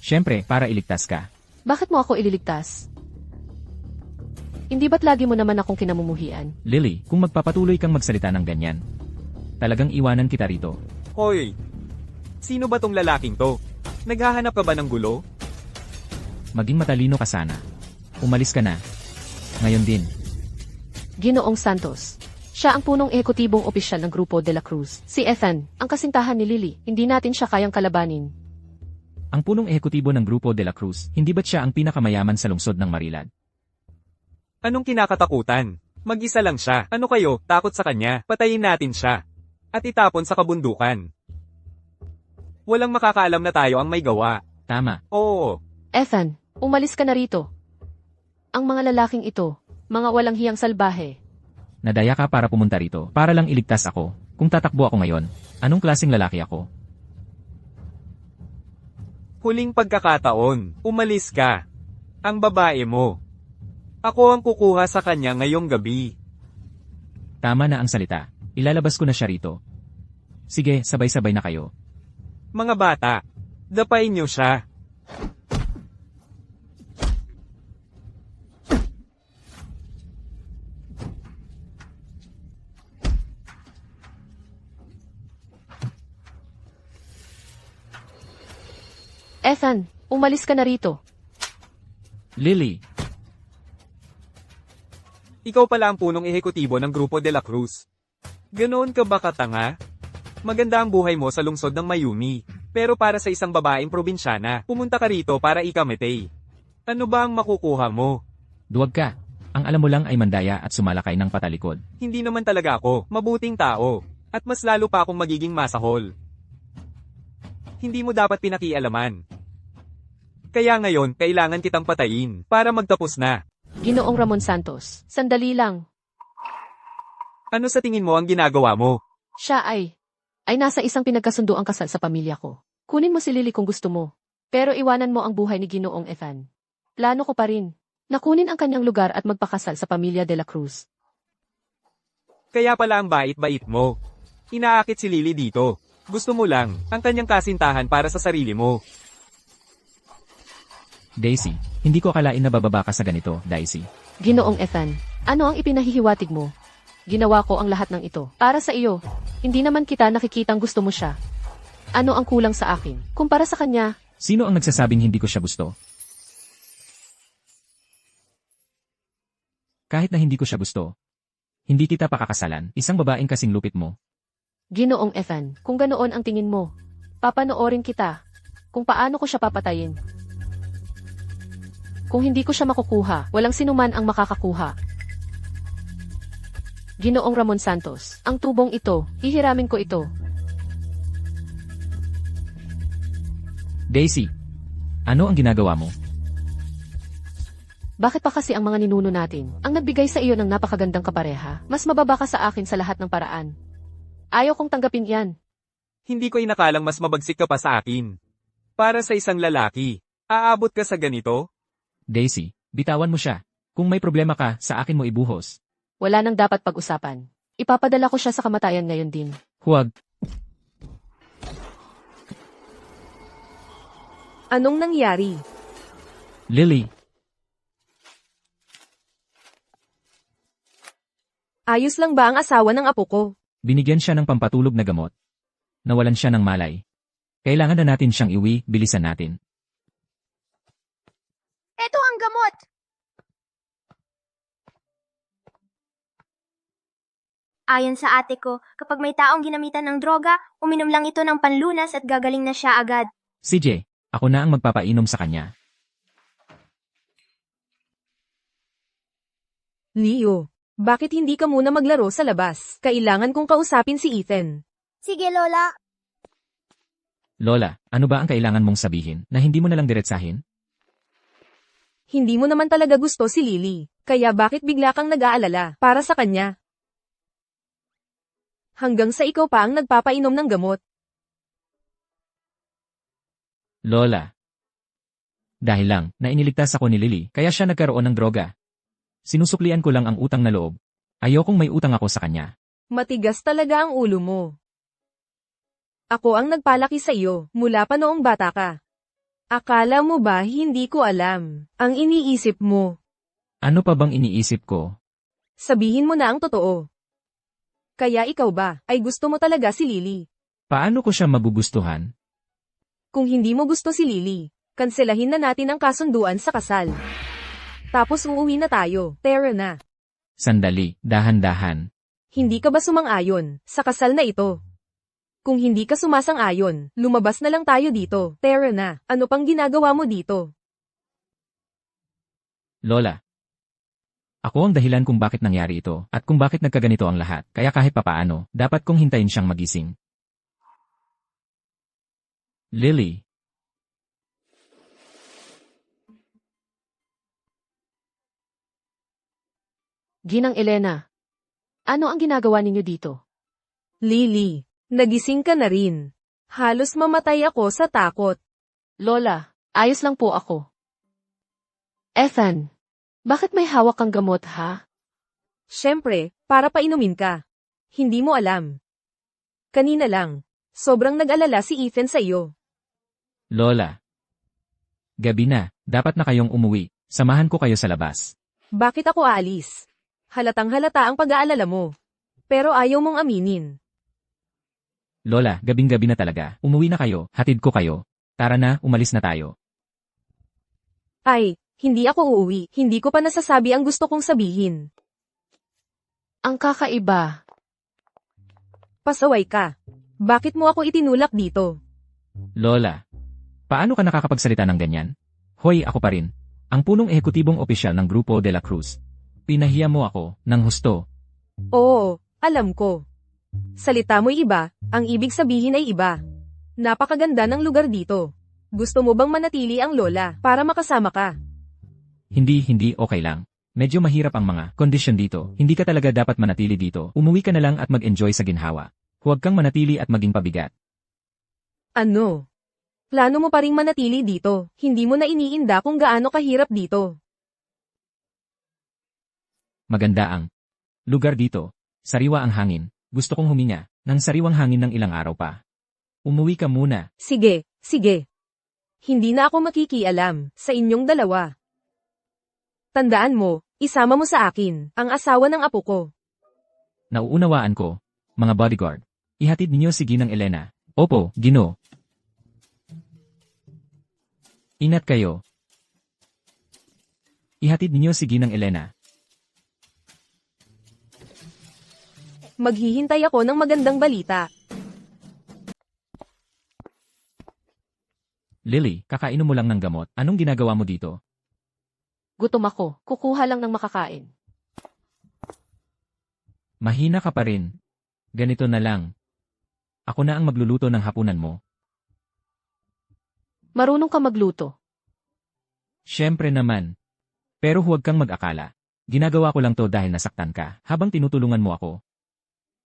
Siyempre, para iligtas ka. Bakit mo ako ililigtas? Hindi ba't lagi mo naman akong kinamumuhian? Lily, kung magpapatuloy kang magsalita ng ganyan, Talagang iwanan kita rito. Hoy! Sino ba tong lalaking to? Naghahanap ka ba ng gulo? Maging matalino ka sana. Umalis ka na. Ngayon din. Ginoong Santos. Siya ang punong ehekutibong opisyal ng Grupo de la Cruz. Si Ethan, ang kasintahan ni Lily. Hindi natin siya kayang kalabanin. Ang punong ehekutibo ng Grupo de la Cruz, hindi ba't siya ang pinakamayaman sa lungsod ng Marilad? Anong kinakatakutan? Mag-isa lang siya. Ano kayo, takot sa kanya? Patayin natin siya. At itapon sa kabundukan. Walang makakaalam na tayo ang may gawa. Tama. Oo. Ethan, umalis ka na rito. Ang mga lalaking ito, mga walang hiyang salbahe. Nadaya ka para pumunta rito, para lang iligtas ako. Kung tatakbo ako ngayon, anong klaseng lalaki ako? Huling pagkakataon, umalis ka. Ang babae mo. Ako ang kukuha sa kanya ngayong gabi. Tama na ang salita. Ilalabas ko na siya rito. Sige, sabay-sabay na kayo. Mga bata, dapain niyo siya. Ethan, umalis ka na rito. Lily, Ikaw pala ang punong ehekutibo ng Grupo de la Cruz. Ganoon ka ba katanga? Maganda ang buhay mo sa lungsod ng Mayumi. Pero para sa isang babaeng probinsyana, pumunta ka rito para ikametay. Ano ba ang makukuha mo? duwag ka. Ang alam mo lang ay mandaya at sumalakay ng patalikod. Hindi naman talaga ako, mabuting tao. At mas lalo pa akong magiging masahol. Hindi mo dapat pinakialaman. Kaya ngayon, kailangan kitang patayin, para magtapos na. Ginoong Ramon Santos, sandali lang. Ano sa tingin mo ang ginagawa mo? Siya ay nasa isang pinagkasunduang kasal sa pamilya ko. Kunin mo si Lily kung gusto mo. Pero iwanan mo ang buhay ni Ginoong Ethan. Plano ko pa rin. Nakunin ang kanyang lugar at magpakasal sa pamilya de la Cruz. Kaya pala ang bait-bait mo. Inaakit si Lily dito. Gusto mo lang, ang kanyang kasintahan para sa sarili mo. Daisy, hindi ko akalain na bababa ka sa ganito, Daisy. Ginoong Ethan, ano ang ipinahihiwatig mo? Ginawa ko ang lahat ng ito. Para sa iyo. Hindi naman kita nakikitang gusto mo siya. Ano ang kulang sa akin? Kumpara sa kanya, Sino ang nagsasabing hindi ko siya gusto? Kahit na hindi ko siya gusto. Hindi kita pakakasalan, isang babaeng kasing lupit mo. Ginoong Ethan, kung ganoon ang tingin mo, papanoorin kita. Kung paano ko siya papatayin. Kung hindi ko siya makukuha, walang sinuman ang makakakuha. Ginoong Ramon Santos, ang tubong ito, hihiramin ko ito. Daisy, ano ang ginagawa mo? Bakit pa kasi ang mga ninuno natin, ang nagbigay sa iyo ng napakagandang kapareha, mas mababa ka sa akin sa lahat ng paraan. Ayaw kong tanggapin yan. Hindi ko inakalang mas mabagsik ka pa sa akin. Para sa isang lalaki, aabot ka sa ganito? Daisy, bitawan mo siya. Kung may problema ka, sa akin mo ibuhos. Wala nang dapat pag-usapan. Ipapadala ko siya sa kamatayan ngayon din. Huwag. Anong nangyari? Lily, Ayos lang ba ang asawa ng apo ko? binigyan siya ng pampatulog na gamot. Nawalan siya ng malay. Kailangan na natin siyang iwi, bilisan natin. Eto ang gamot! Ayon sa ate ko, kapag may taong ginamitan ng droga, uminom lang ito ng panlunas at gagaling na siya agad. CJ, ako na ang magpapainom sa kanya. Leo, bakit hindi ka muna maglaro sa labas? Kailangan kong kausapin si Ethan. Sige, Lola. Lola, ano ba ang kailangan mong sabihin na hindi mo nalang diretsahin? Hindi mo naman talaga gusto si Lily. Kaya bakit bigla kang nag-aalala para sa kanya? Hanggang sa ikaw pa ang nagpapainom ng gamot. Lola. Dahil lang, na iniligtas ako ni Lily, kaya siya nagkaroon ng droga. Sinusuklian ko lang ang utang na loob. Ayokong may utang ako sa kanya. Matigas talaga ang ulo mo. Ako ang nagpalaki sa iyo, mula pa noong bata ka. Akala mo ba hindi ko alam ang iniisip mo? Ano pa bang iniisip ko? Sabihin mo na ang totoo. Kaya ikaw ba, ay gusto mo talaga si Lily? Paano ko siya magugustuhan? Kung hindi mo gusto si Lily, kanselahin na natin ang kasunduan sa kasal. Tapos uuwi na tayo, tara na. Sandali, dahan-dahan. Hindi ka ba sumang-ayon sa kasal na ito? Kung hindi ka sumasang-ayon, lumabas na lang tayo dito, tara na. Ano pang ginagawa mo dito? Lola. Ako ang dahilan kung bakit nangyari ito, at kung bakit nagkaganito ang lahat, kaya kahit papaano, dapat kong hintayin siyang magising. Lily. Ginang Elena. Ano ang ginagawa ninyo dito? Lily, nagising ka na rin. Halos mamatay ako sa takot. Lola, ayos lang po ako. Ethan, bakit may hawak kang gamot ha? Siyempre, para painumin ka. Hindi mo alam. Kanina lang, sobrang nag-alala si Ethan sa iyo. Lola. Gabi na, dapat na kayong umuwi. Samahan ko kayo sa labas. Bakit ako aalis? Halatang halata ang pag-aalala mo. Pero ayaw mong aminin. Lola, gabing-gabi na talaga. Umuwi na kayo, hatid ko kayo. Tara na, umalis na tayo. Ay, hindi ako uuwi. Hindi ko pa nasasabi ang gusto kong sabihin. Ang kakaiba. Pasaway ka. Bakit mo ako itinulak dito? Lola. Paano ka nakakapagsalita ng ganyan? Hoy, ako pa rin. Ang punong ehekutibong opisyal ng Grupo de la Cruz. Pinahiya mo ako, ng husto. Oo, alam ko. Salita mo'y iba, ang ibig sabihin ay iba. Napakaganda ng lugar dito. Gusto mo bang manatili ang lola para makasama ka? Hindi, okay lang. Medyo mahirap ang mga kondisyon dito. Hindi ka talaga dapat manatili dito. Umuwi ka na lang at mag-enjoy sa ginhawa. Huwag kang manatili at maging pabigat. Ano? Plano mo pa ring manatili dito, hindi mo na iniinda kung gaano kahirap dito. Maganda ang lugar dito. Sariwa ang hangin. Gusto kong huminga ng sariwang hangin ng ilang araw pa. Umuwi ka muna. Sige, sige. Hindi na ako makikialam sa inyong dalawa. Tandaan mo, isama mo sa akin ang asawa ng apo ko. Nauunawaan ko, mga bodyguard. Ihatid ninyo si Ginang Elena. Opo, Gino. Ingat kayo. Ihatid ninyo si Ginang Elena. Maghihintay ako ng magandang balita. Lily, kakainom mo lang ng gamot. Anong ginagawa mo dito? Gutom ako, kukuha lang ng makakain. Mahina ka pa rin. Ganito na lang. Ako na ang magluluto ng hapunan mo. Marunong ka magluto. Siyempre naman. Pero huwag kang mag-akala. Ginagawa ko lang to dahil nasaktan ka, habang tinutulungan mo ako.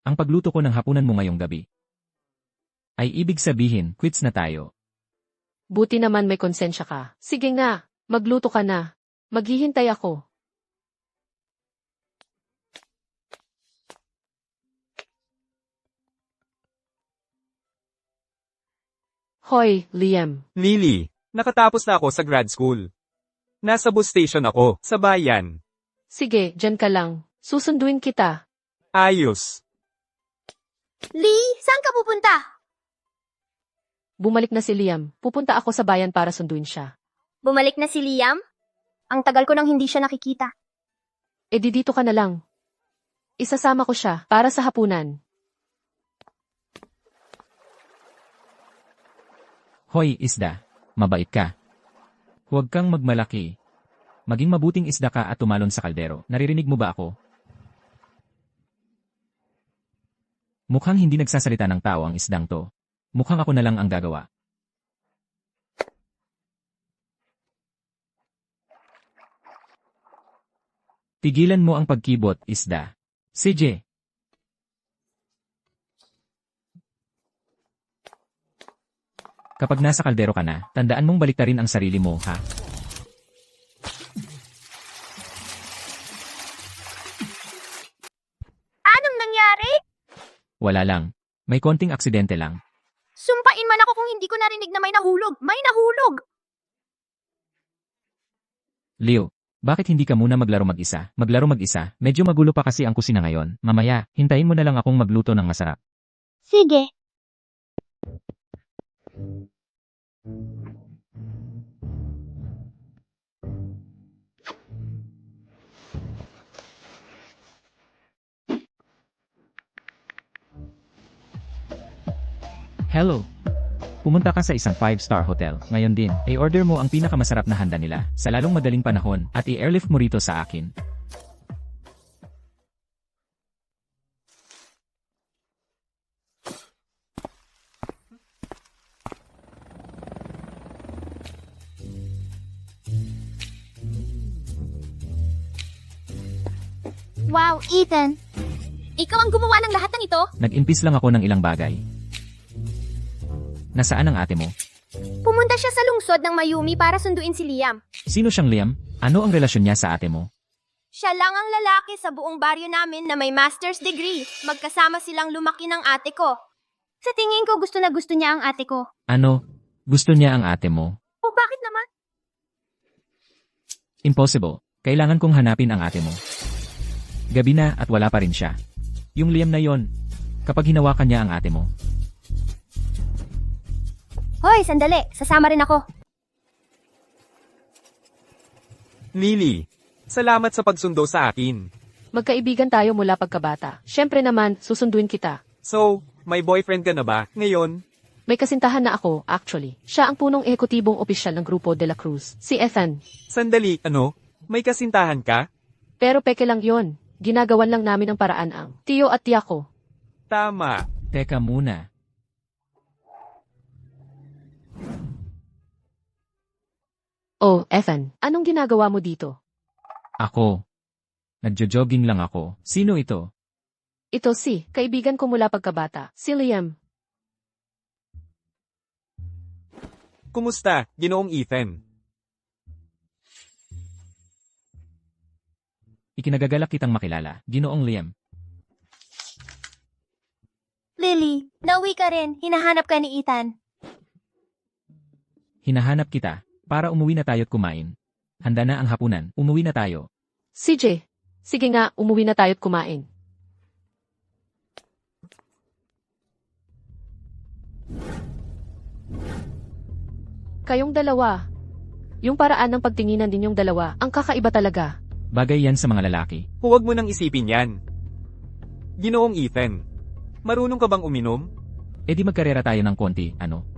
Ang pagluto ko ng hapunan mo ngayong gabi ay ibig sabihin, quits na tayo. Buti naman may konsensya ka. Sige na, magluto ka na. Maghihintay ako. Hoy, Liam. Lily, nakatapos na ako sa grad school. Nasa bus station ako, sa bayan. Sige, dyan ka lang. Susunduin kita. Ayos. Lee, saan ka pupunta? Bumalik na si Liam. Pupunta ako sa bayan para sunduin siya. Bumalik na si Liam? Ang tagal ko nang hindi siya nakikita. E di dito ka na lang. Isasama ko siya para sa hapunan. Hoy, isda. Mabait ka. Huwag kang magmalaki. Maging mabuting isda ka at tumalon sa kaldero. Naririnig mo ba ako? Mukhang hindi nagsasalita ng tao ang isdang to. Mukhang ako na lang ang gagawa. Tigilan mo ang pagkibot, isda. CJ. Kapag nasa kaldero ka na, tandaan mong baliktarin ang sarili mo, ha? Anong nangyari? Wala lang. May konting aksidente lang. Sumpain man ako kung hindi ko narinig na may nahulog. May nahulog! Leo, Bakit hindi ka muna maglaro mag-isa? Maglaro mag-isa? Medyo magulo pa kasi ang kusina ngayon. Mamaya, hintayin mo na lang akong magluto ng masarap. Sige. Hello! Pumunta ka sa isang 5-star hotel. Ngayon din, i-order mo ang pinakamasarap na handa nila sa lalong madaling panahon at i-airlift mo rito sa akin. Wow, Ethan. Ikaw ang gumawa ng lahat ng ito? Nag-impis lang ako ng ilang bagay. Nasaan ang ate mo? Pumunta siya sa lungsod ng Mayumi para sunduin si Liam. Sino siyang Liam? Ano ang relasyon niya sa ate mo? Siya lang ang lalaki sa buong baryo namin na may master's degree. Magkasama silang lumaki ng ate ko. Sa tingin ko gusto na gusto niya ang ate ko. Ano? Gusto niya ang ate mo? O bakit naman? Impossible. Kailangan kong hanapin ang ate mo. Gabi na at wala pa rin siya. Yung Liam na yon, kapag hinawakan niya ang ate mo. Hoy, sandali. Sasama rin ako. Lily, salamat sa pagsundo sa akin. Magkaibigan tayo mula pagkabata. Siyempre naman, susunduin kita. So, may boyfriend ka na ba ngayon? May kasintahan na ako, actually. Siya ang punong ehekutibong opisyal ng Grupo de la Cruz. Si Ethan. Sandali, ano? May kasintahan ka? Pero peke lang yon. Ginagawan lang namin ang paraan ang tiyo at tiya ko. Tama. Teka muna. Oh, Ethan, anong ginagawa mo dito? Ako. Nagjo-jogging lang ako. Sino ito? Ito si, kaibigan ko mula pagkabata, si Liam. Kumusta, Ginoong Ethan? Ikinagagalak kitang makilala, Ginoong Liam. Lily, nauwi ka rin. Hinahanap ka ni Ethan. Hinahanap kita, para umuwi na tayo't kumain. Handa na ang hapunan, umuwi na tayo. CJ, sige nga, umuwi na tayo't kumain. Kayong dalawa. Yung paraan ng pagtinginan din yung dalawa, ang kakaiba talaga. Bagay yan sa mga lalaki. Huwag mo nang isipin yan. Ginoong Ethan, marunong ka bang uminom? E di magkarera tayo ng konti, ano?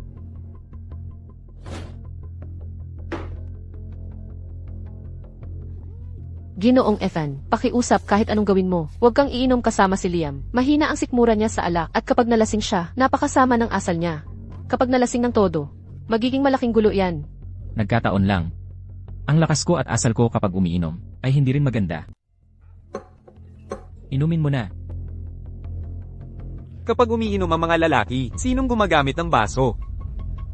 Ginoong Ethan, pakiusap kahit anong gawin mo. Huwag kang iinom kasama si Liam. Mahina ang sikmura niya sa alak at kapag nalasing siya, napakasama ng asal niya. Kapag nalasing ng todo, magiging malaking gulo yan. Nagkataon lang. Ang lakas ko at asal ko kapag umiinom, ay hindi rin maganda. Inumin mo na. Kapag umiinom ang mga lalaki, sinong gumagamit ng baso?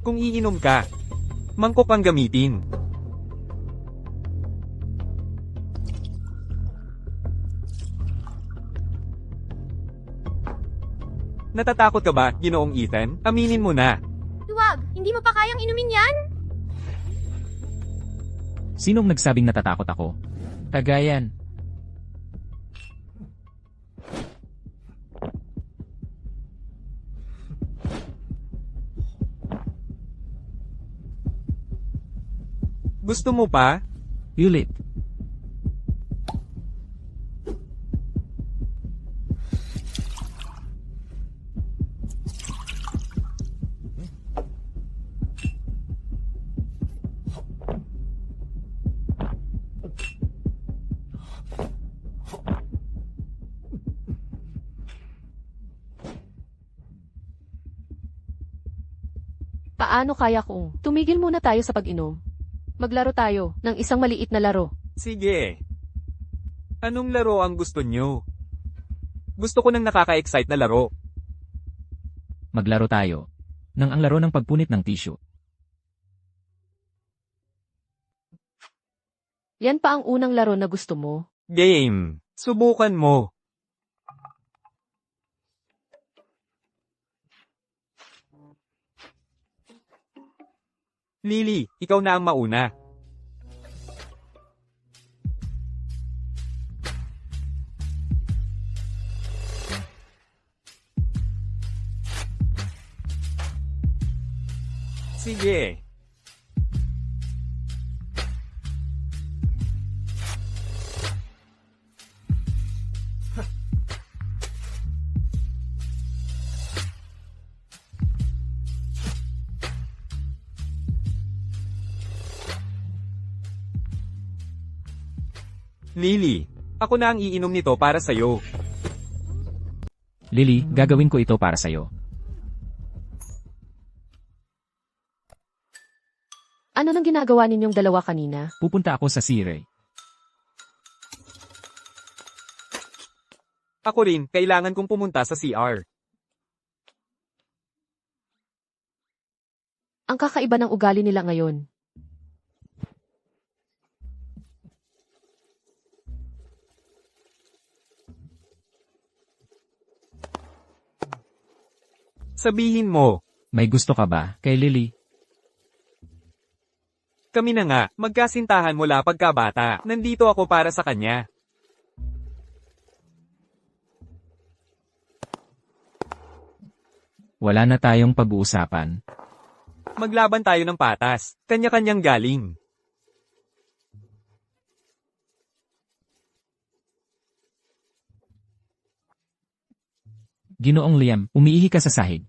Kung iinom ka, mangkok ang gamitin. Natatakot ka ba, Ginoong Ethan? Aminin mo na. Huwag, hindi mo pa kayang inumin yan? Sinong nagsabing natatakot ako? Tagayan. Gusto mo pa? Ulit. Paano kaya kung tumigil muna tayo sa pag-inom? Maglaro tayo ng isang maliit na laro. Sige. Anong laro ang gusto nyo? Gusto ko ng nakaka-excite na laro. Maglaro tayo. Nang ang laro ng pagpunit ng tissue. Yan pa ang unang laro na gusto mo? Game. Subukan mo. Lily, ikaw na ang mauna. Sige. Lily, ako na ang iinom nito para sa'yo. Lily, gagawin ko ito para sa'yo. Ano nang ginagawa ninyong dalawa kanina? Pupunta ako sa Sire. Ako rin, kailangan kong pumunta sa CR. Ang kakaiba ng ugali nila ngayon. Sabihin mo, May gusto ka ba, kay Lily? kami na nga, magkasintahan mula pagkabata. Nandito ako para sa kanya. Wala na tayong pag-uusapan. Maglaban tayo ng patas. Kanya-kanyang galing. Ginoong Liam, umiihi ka sa sahig.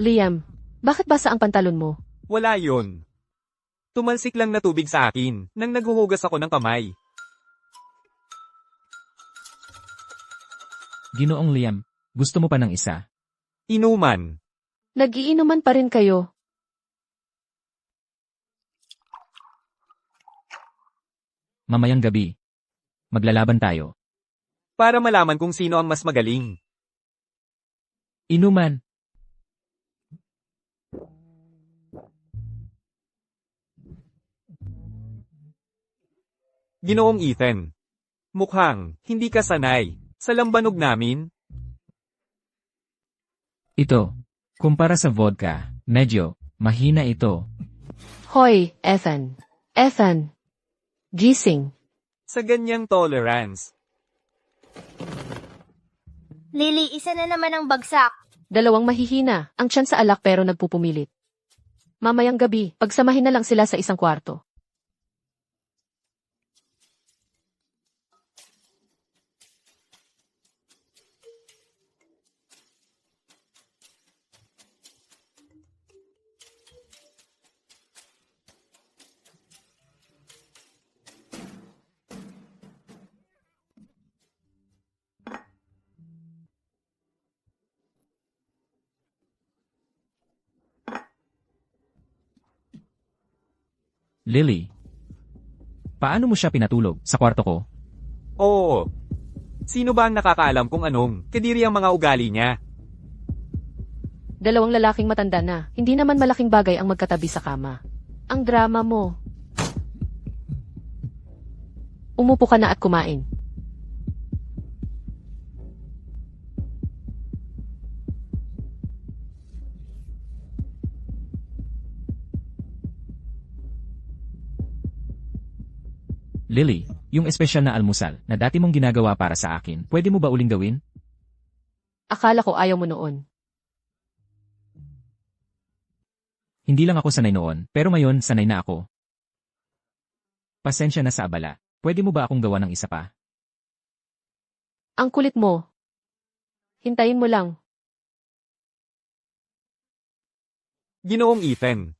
Liam, bakit basa ang pantalon mo? Wala yon. Tumalsik lang na tubig sa akin, nang naghuhugas ako ng kamay. Ginoong Liam, gusto mo pa ng isa? Inuman. Nag-iinuman pa rin kayo. Mamayang gabi. Maglalaban tayo. Para malaman kung sino ang mas magaling. Inuman. Ginoong Ethan. Mukhang, hindi ka sanay. Sa lambanog namin, Ito. Kumpara sa vodka, medyo mahina ito. Hoy, Ethan. Ethan. Gising. sa ganyang tolerance. Lily, isa na naman ang bagsak. Dalawang mahihina, ang tiyan sa alak pero nagpupumilit. Mamayang gabi, pagsamahin na lang sila sa isang kwarto. Lily. Paano mo siya pinatulog? Sa kwarto ko? Oo. Sino ba ang nakakaalam kung anong kadiri ang mga ugali niya? Dalawang lalaking matanda na, hindi naman malaking bagay ang magkatabi sa kama. Ang drama mo. Umupo ka na at kumain. Lily, yung espesyal na almusal na dati mong ginagawa para sa akin, pwede mo ba uling gawin? Akala ko ayaw mo noon. Hindi lang ako sanay noon, pero ngayon sanay na ako. Pasensya na sa abala. Pwede mo ba akong gawa ng isa pa? Ang kulit mo. Hintayin mo lang. Ginoong Ethan.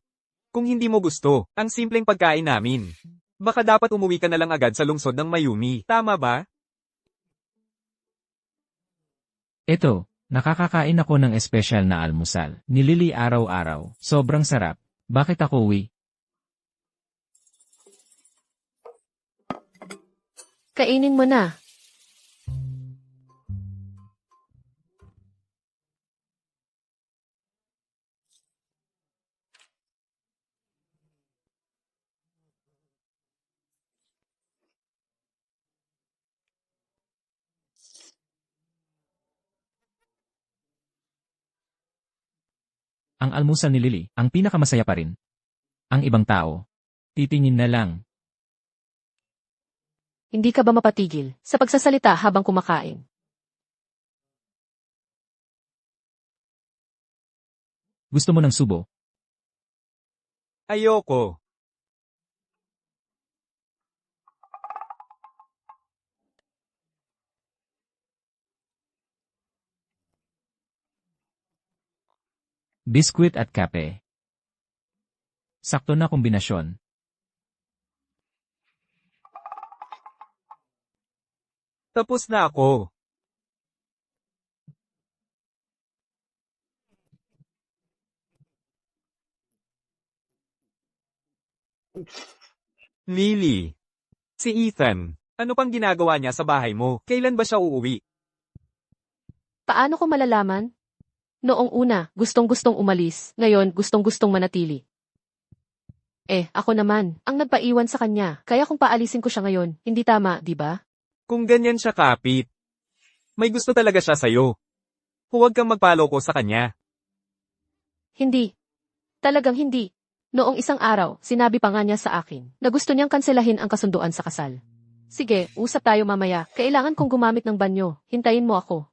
Kung hindi mo gusto, ang simpleng pagkain namin. Baka dapat umuwi ka na lang agad sa lungsod ng Mayumi, tama ba? Eto, nakakakain ako ng espesyal na almusal. Ni Lily araw-araw. Sobrang sarap. Bakit ako uwi? Kainin mo na. Ang almusal ni Lily, ang pinakamasaya pa rin. Ang ibang tao, titingin na lang. Hindi ka ba mapatigil sa pagsasalita habang kumakain? Gusto mo ng subo? Ayoko. Biskwit at kape. Sakto na kombinasyon. Tapos na ako. Lily. Si Ethan. Ano pang ginagawa niya sa bahay mo? Kailan ba siya uuwi? Paano ko malalaman? Noong una, gustong-gustong umalis. Ngayon, gustong-gustong manatili. Ako naman, ang nagpaiwan sa kanya. Kaya kung paalisin ko siya ngayon, hindi tama, di ba? Kung ganyan siya kapit. May gusto talaga siya sa'yo. Huwag kang magpaloko sa kanya. Hindi. Talagang hindi. Noong isang araw, sinabi pa nga niya sa akin na gusto niyang kanselahin ang kasunduan sa kasal. Sige, usap tayo mamaya. Kailangan kong gumamit ng banyo. Hintayin mo ako.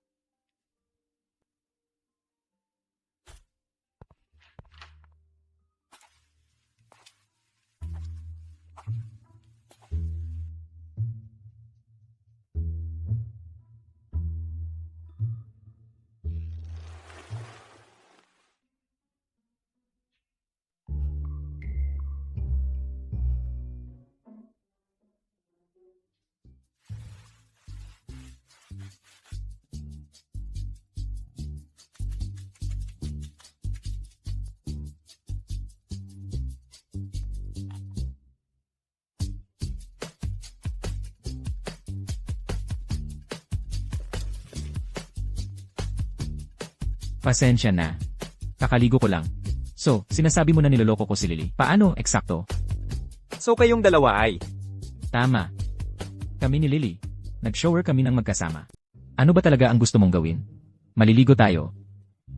Pasensya na. Kakaligo ko lang. So, sinasabi mo na niloloko ko si Lily. Paano, eksakto? So kayong dalawa ay. Tama. Kami ni Lily. Nag-shower kami ng magkasama. Ano ba talaga ang gusto mong gawin? Maliligo tayo.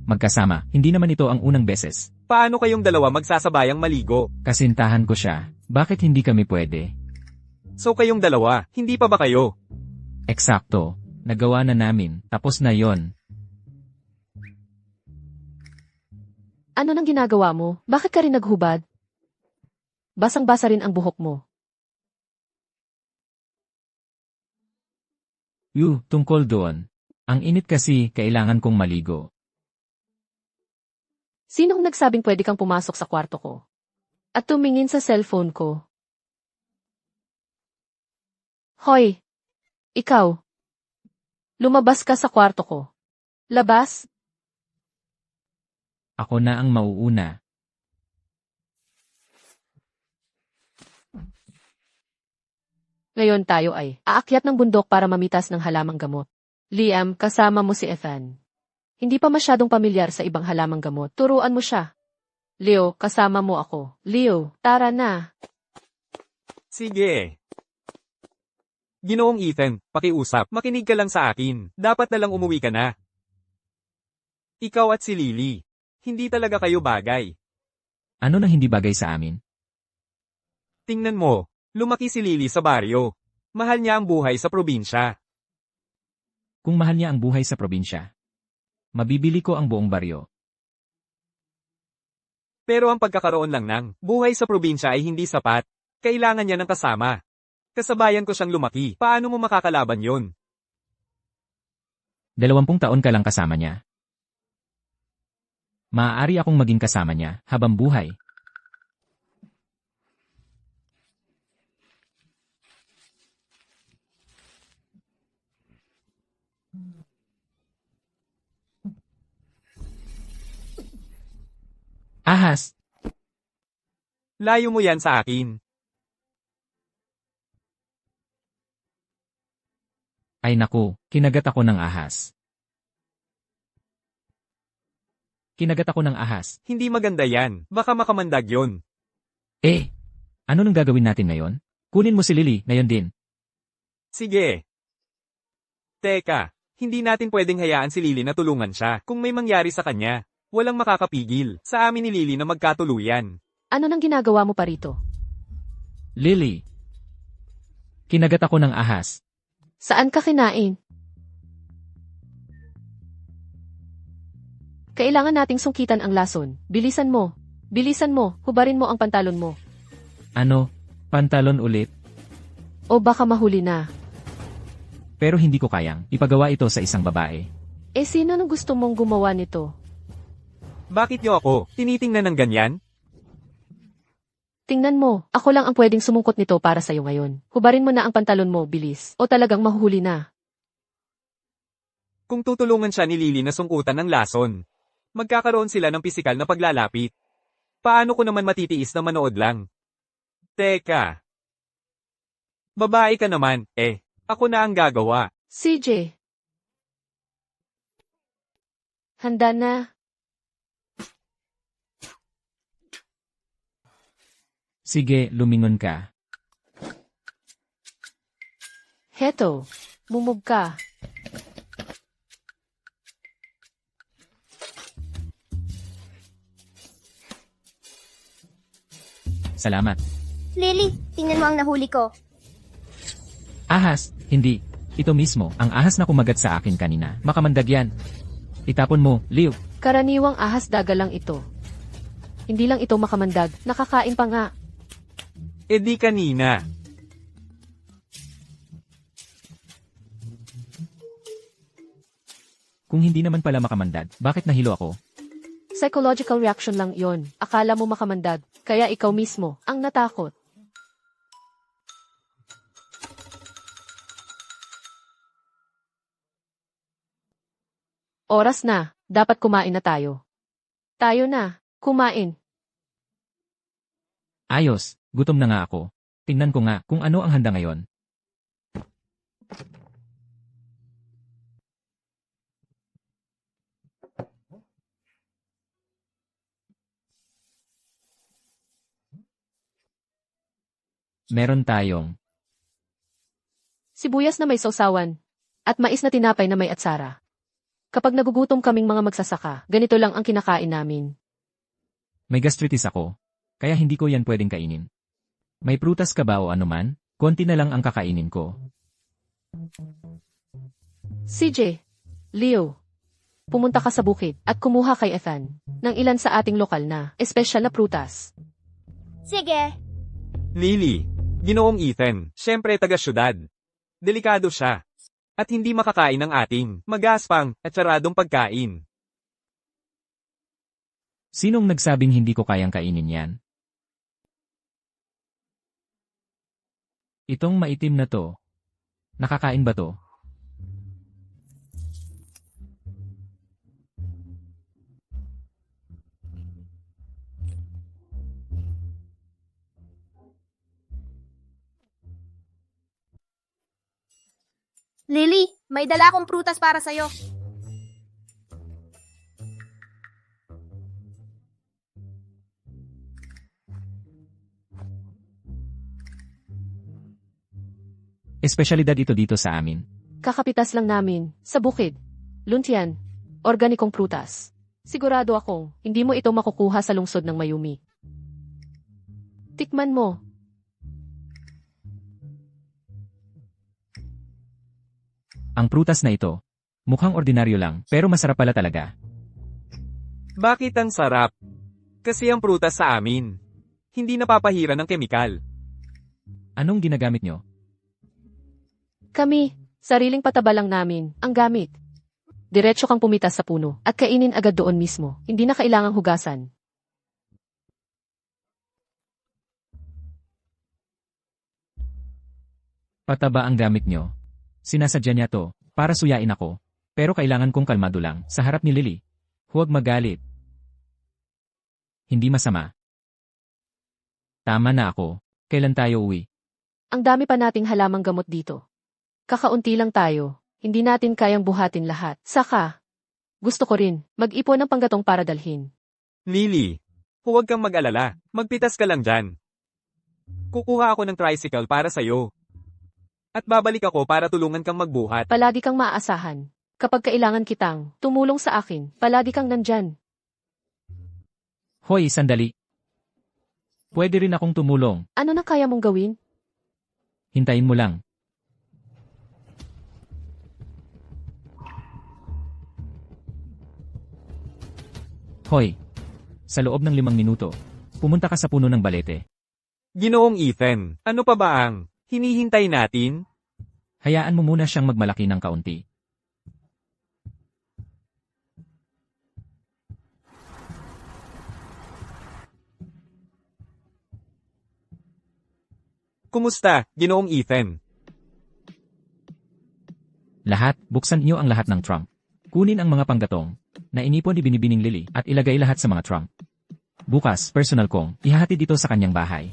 Magkasama, hindi naman ito ang unang beses. Paano kayong dalawa magsasabayang maligo? Kasintahan ko siya. Bakit hindi kami pwede? So kayong dalawa, hindi pa ba kayo? Eksakto. Nagawa na namin. Tapos na yon. Ano nang ginagawa mo? Bakit ka rin naghubad? Basang-basa rin ang buhok mo. Tungkol doon. Ang init kasi, kailangan kong maligo. Sinong nagsabing pwede kang pumasok sa kwarto ko? At tumingin sa cellphone ko? Hoy! Ikaw! Lumabas ka sa kwarto ko. Labas? Ako na ang mauuna. Ngayon tayo ay aakyat ng bundok para mamitas ng halamang gamot. Liam, kasama mo si Ethan. Hindi pa masyadong pamilyar sa ibang halamang gamot. Turuan mo siya. Leo, kasama mo ako. Leo, tara na. Sige. Ginoong Ethan, pakiusap. Makinig ka lang sa akin. Dapat na lang umuwi ka na. Ikaw at si Lily. Hindi talaga kayo bagay. Ano na hindi bagay sa amin? Tingnan mo, lumaki si Lily sa baryo. Mahal niya ang buhay sa probinsya. Kung mahal niya ang buhay sa probinsya, mabibili ko ang buong baryo. Pero ang pagkakaroon lang ng buhay sa probinsya ay hindi sapat. Kailangan niya ng kasama. Kasabayan ko siyang lumaki. Paano mo makakalaban yon? 20 taon ka lang kasama niya. Maaari akong maging kasama niya habang buhay. Ahas! Layo mo yan sa akin. Ay naku, kinagat ako ng ahas. Kinagat ako ng ahas. Hindi maganda yan. Baka makamandag yon. Ano nang gagawin natin ngayon? Kunin mo si Lily, ngayon din. Sige. Teka, hindi natin pwedeng hayaan si Lily na tulungan siya kung may mangyari sa kanya. Walang makakapigil sa amin ni Lily na magkatuluyan. Ano nang ginagawa mo pa rito? Lily. Kinagat ako ng ahas. Saan ka kinain? Kailangan nating sungkitan ang lason. Bilisan mo. Bilisan mo, hubarin mo ang pantalon mo. Ano? Pantalon ulit? O baka mahuli na. Pero hindi ko kayang ipagawa ito sa isang babae. Eh sino nang gusto mong gumawa nito? Bakit niyo ako tinitingnan ng ganyan? Tingnan mo, ako lang ang pwedeng sumungkot nito para sa'yo ngayon. Hubarin mo na ang pantalon mo, bilis. O talagang mahuhuli na. Kung tutulungan siya ni Lily na sungkutan ng lason, magkakaroon sila ng pisikal na paglalapit. Paano ko naman matitiis na manood lang? Teka. Babae ka naman, ako na ang gagawa. CJ. Handa na. Sige, lumingon ka. Heto, mumog ka. Salamat. Lily, tingnan mo ang nahuli ko. Ahas, hindi. Ito mismo, ang ahas na kumagat sa akin kanina. Makamandag yan. Itapon mo, Liw. Karaniwang ahas daga lang ito. Hindi lang ito makamandag, nakakain pa nga. E di kanina. Kung hindi naman pala makamandag, bakit nahilo ako? Psychological reaction lang yon. Akala mo makamandag, kaya ikaw mismo ang natakot. Oras na, dapat kumain na tayo. Tayo na, kumain. Ayos, gutom na nga ako. Tingnan ko nga kung ano ang handa ngayon. Meron tayong Sibuyas na may sausawan. At mais na tinapay na may atsara. Kapag nagugutom kaming mga magsasaka, ganito lang ang kinakain namin. may gastritis ako, kaya hindi ko yan pwedeng kainin. May prutas ka ba o anuman? Konti na lang ang kakainin ko. CJ, Leo, pumunta ka sa bukid at kumuha kay Ethan ng ilan sa ating lokal na espesyal na prutas. Sige. Lily, Ginoong Ethan, syempre taga-syudad. Delikado siya. At hindi makakain ng ating magaspang at saradong pagkain. Sinong nagsabing hindi ko kayang kainin yan? Itong maitim na to. Nakakain ba to? Lily, may dala akong prutas para sa'yo. Espesyalidad ito dito sa amin. Kakapitas lang namin, sa bukid. Luntian, organikong prutas. Sigurado akong, hindi mo ito makukuha sa lungsod ng Mayumi. Tikman mo. Ang prutas na ito, mukhang ordinaryo lang, pero masarap pala talaga. Bakit ang sarap? Kasi ang prutas sa amin, hindi napapahira ng kemikal. Anong ginagamit nyo? Kami, sariling pataba lang namin, ang gamit. Diretso kang pumitas sa puno, at kainin agad doon mismo, hindi na kailangang hugasan. Pataba ang gamit nyo. Sinasadya niya to, para suyain ako. Pero kailangan kong kalmado lang, sa harap ni Lily. Huwag magalit. Hindi masama. Tama na ako. Kailan tayo uwi? Ang dami pa nating halamang gamot dito. Kakaunti lang tayo, hindi natin kayang buhatin lahat. Saka, gusto ko rin, mag-ipon ng panggatong para dalhin. Lily, huwag kang mag-alala. Magpitas ka lang dyan. Kukuha ako ng tricycle para sa'yo. At babalik ako para tulungan kang magbuhat. Palagi kang maaasahan. Kapag kailangan kitang tumulong sa akin, palagi kang nandyan. Hoy, sandali. Pwede rin akong tumulong. Ano na kaya mong gawin? Hintayin mo lang. Hoy. Sa loob ng 5 minuto, pumunta ka sa puno ng balete. Ginoong Ethan, ano pa ba ang hinihintay natin? Hayaan mo muna siyang magmalaki ng kaunti. Kumusta, Ginoong Ethan? Lahat, buksan niyo ang lahat ng trunk. Kunin ang mga panggatong na inipon ni Binibining Lily at ilagay lahat sa mga trunk. Bukas, personal kong ihahatid ito sa kanyang bahay.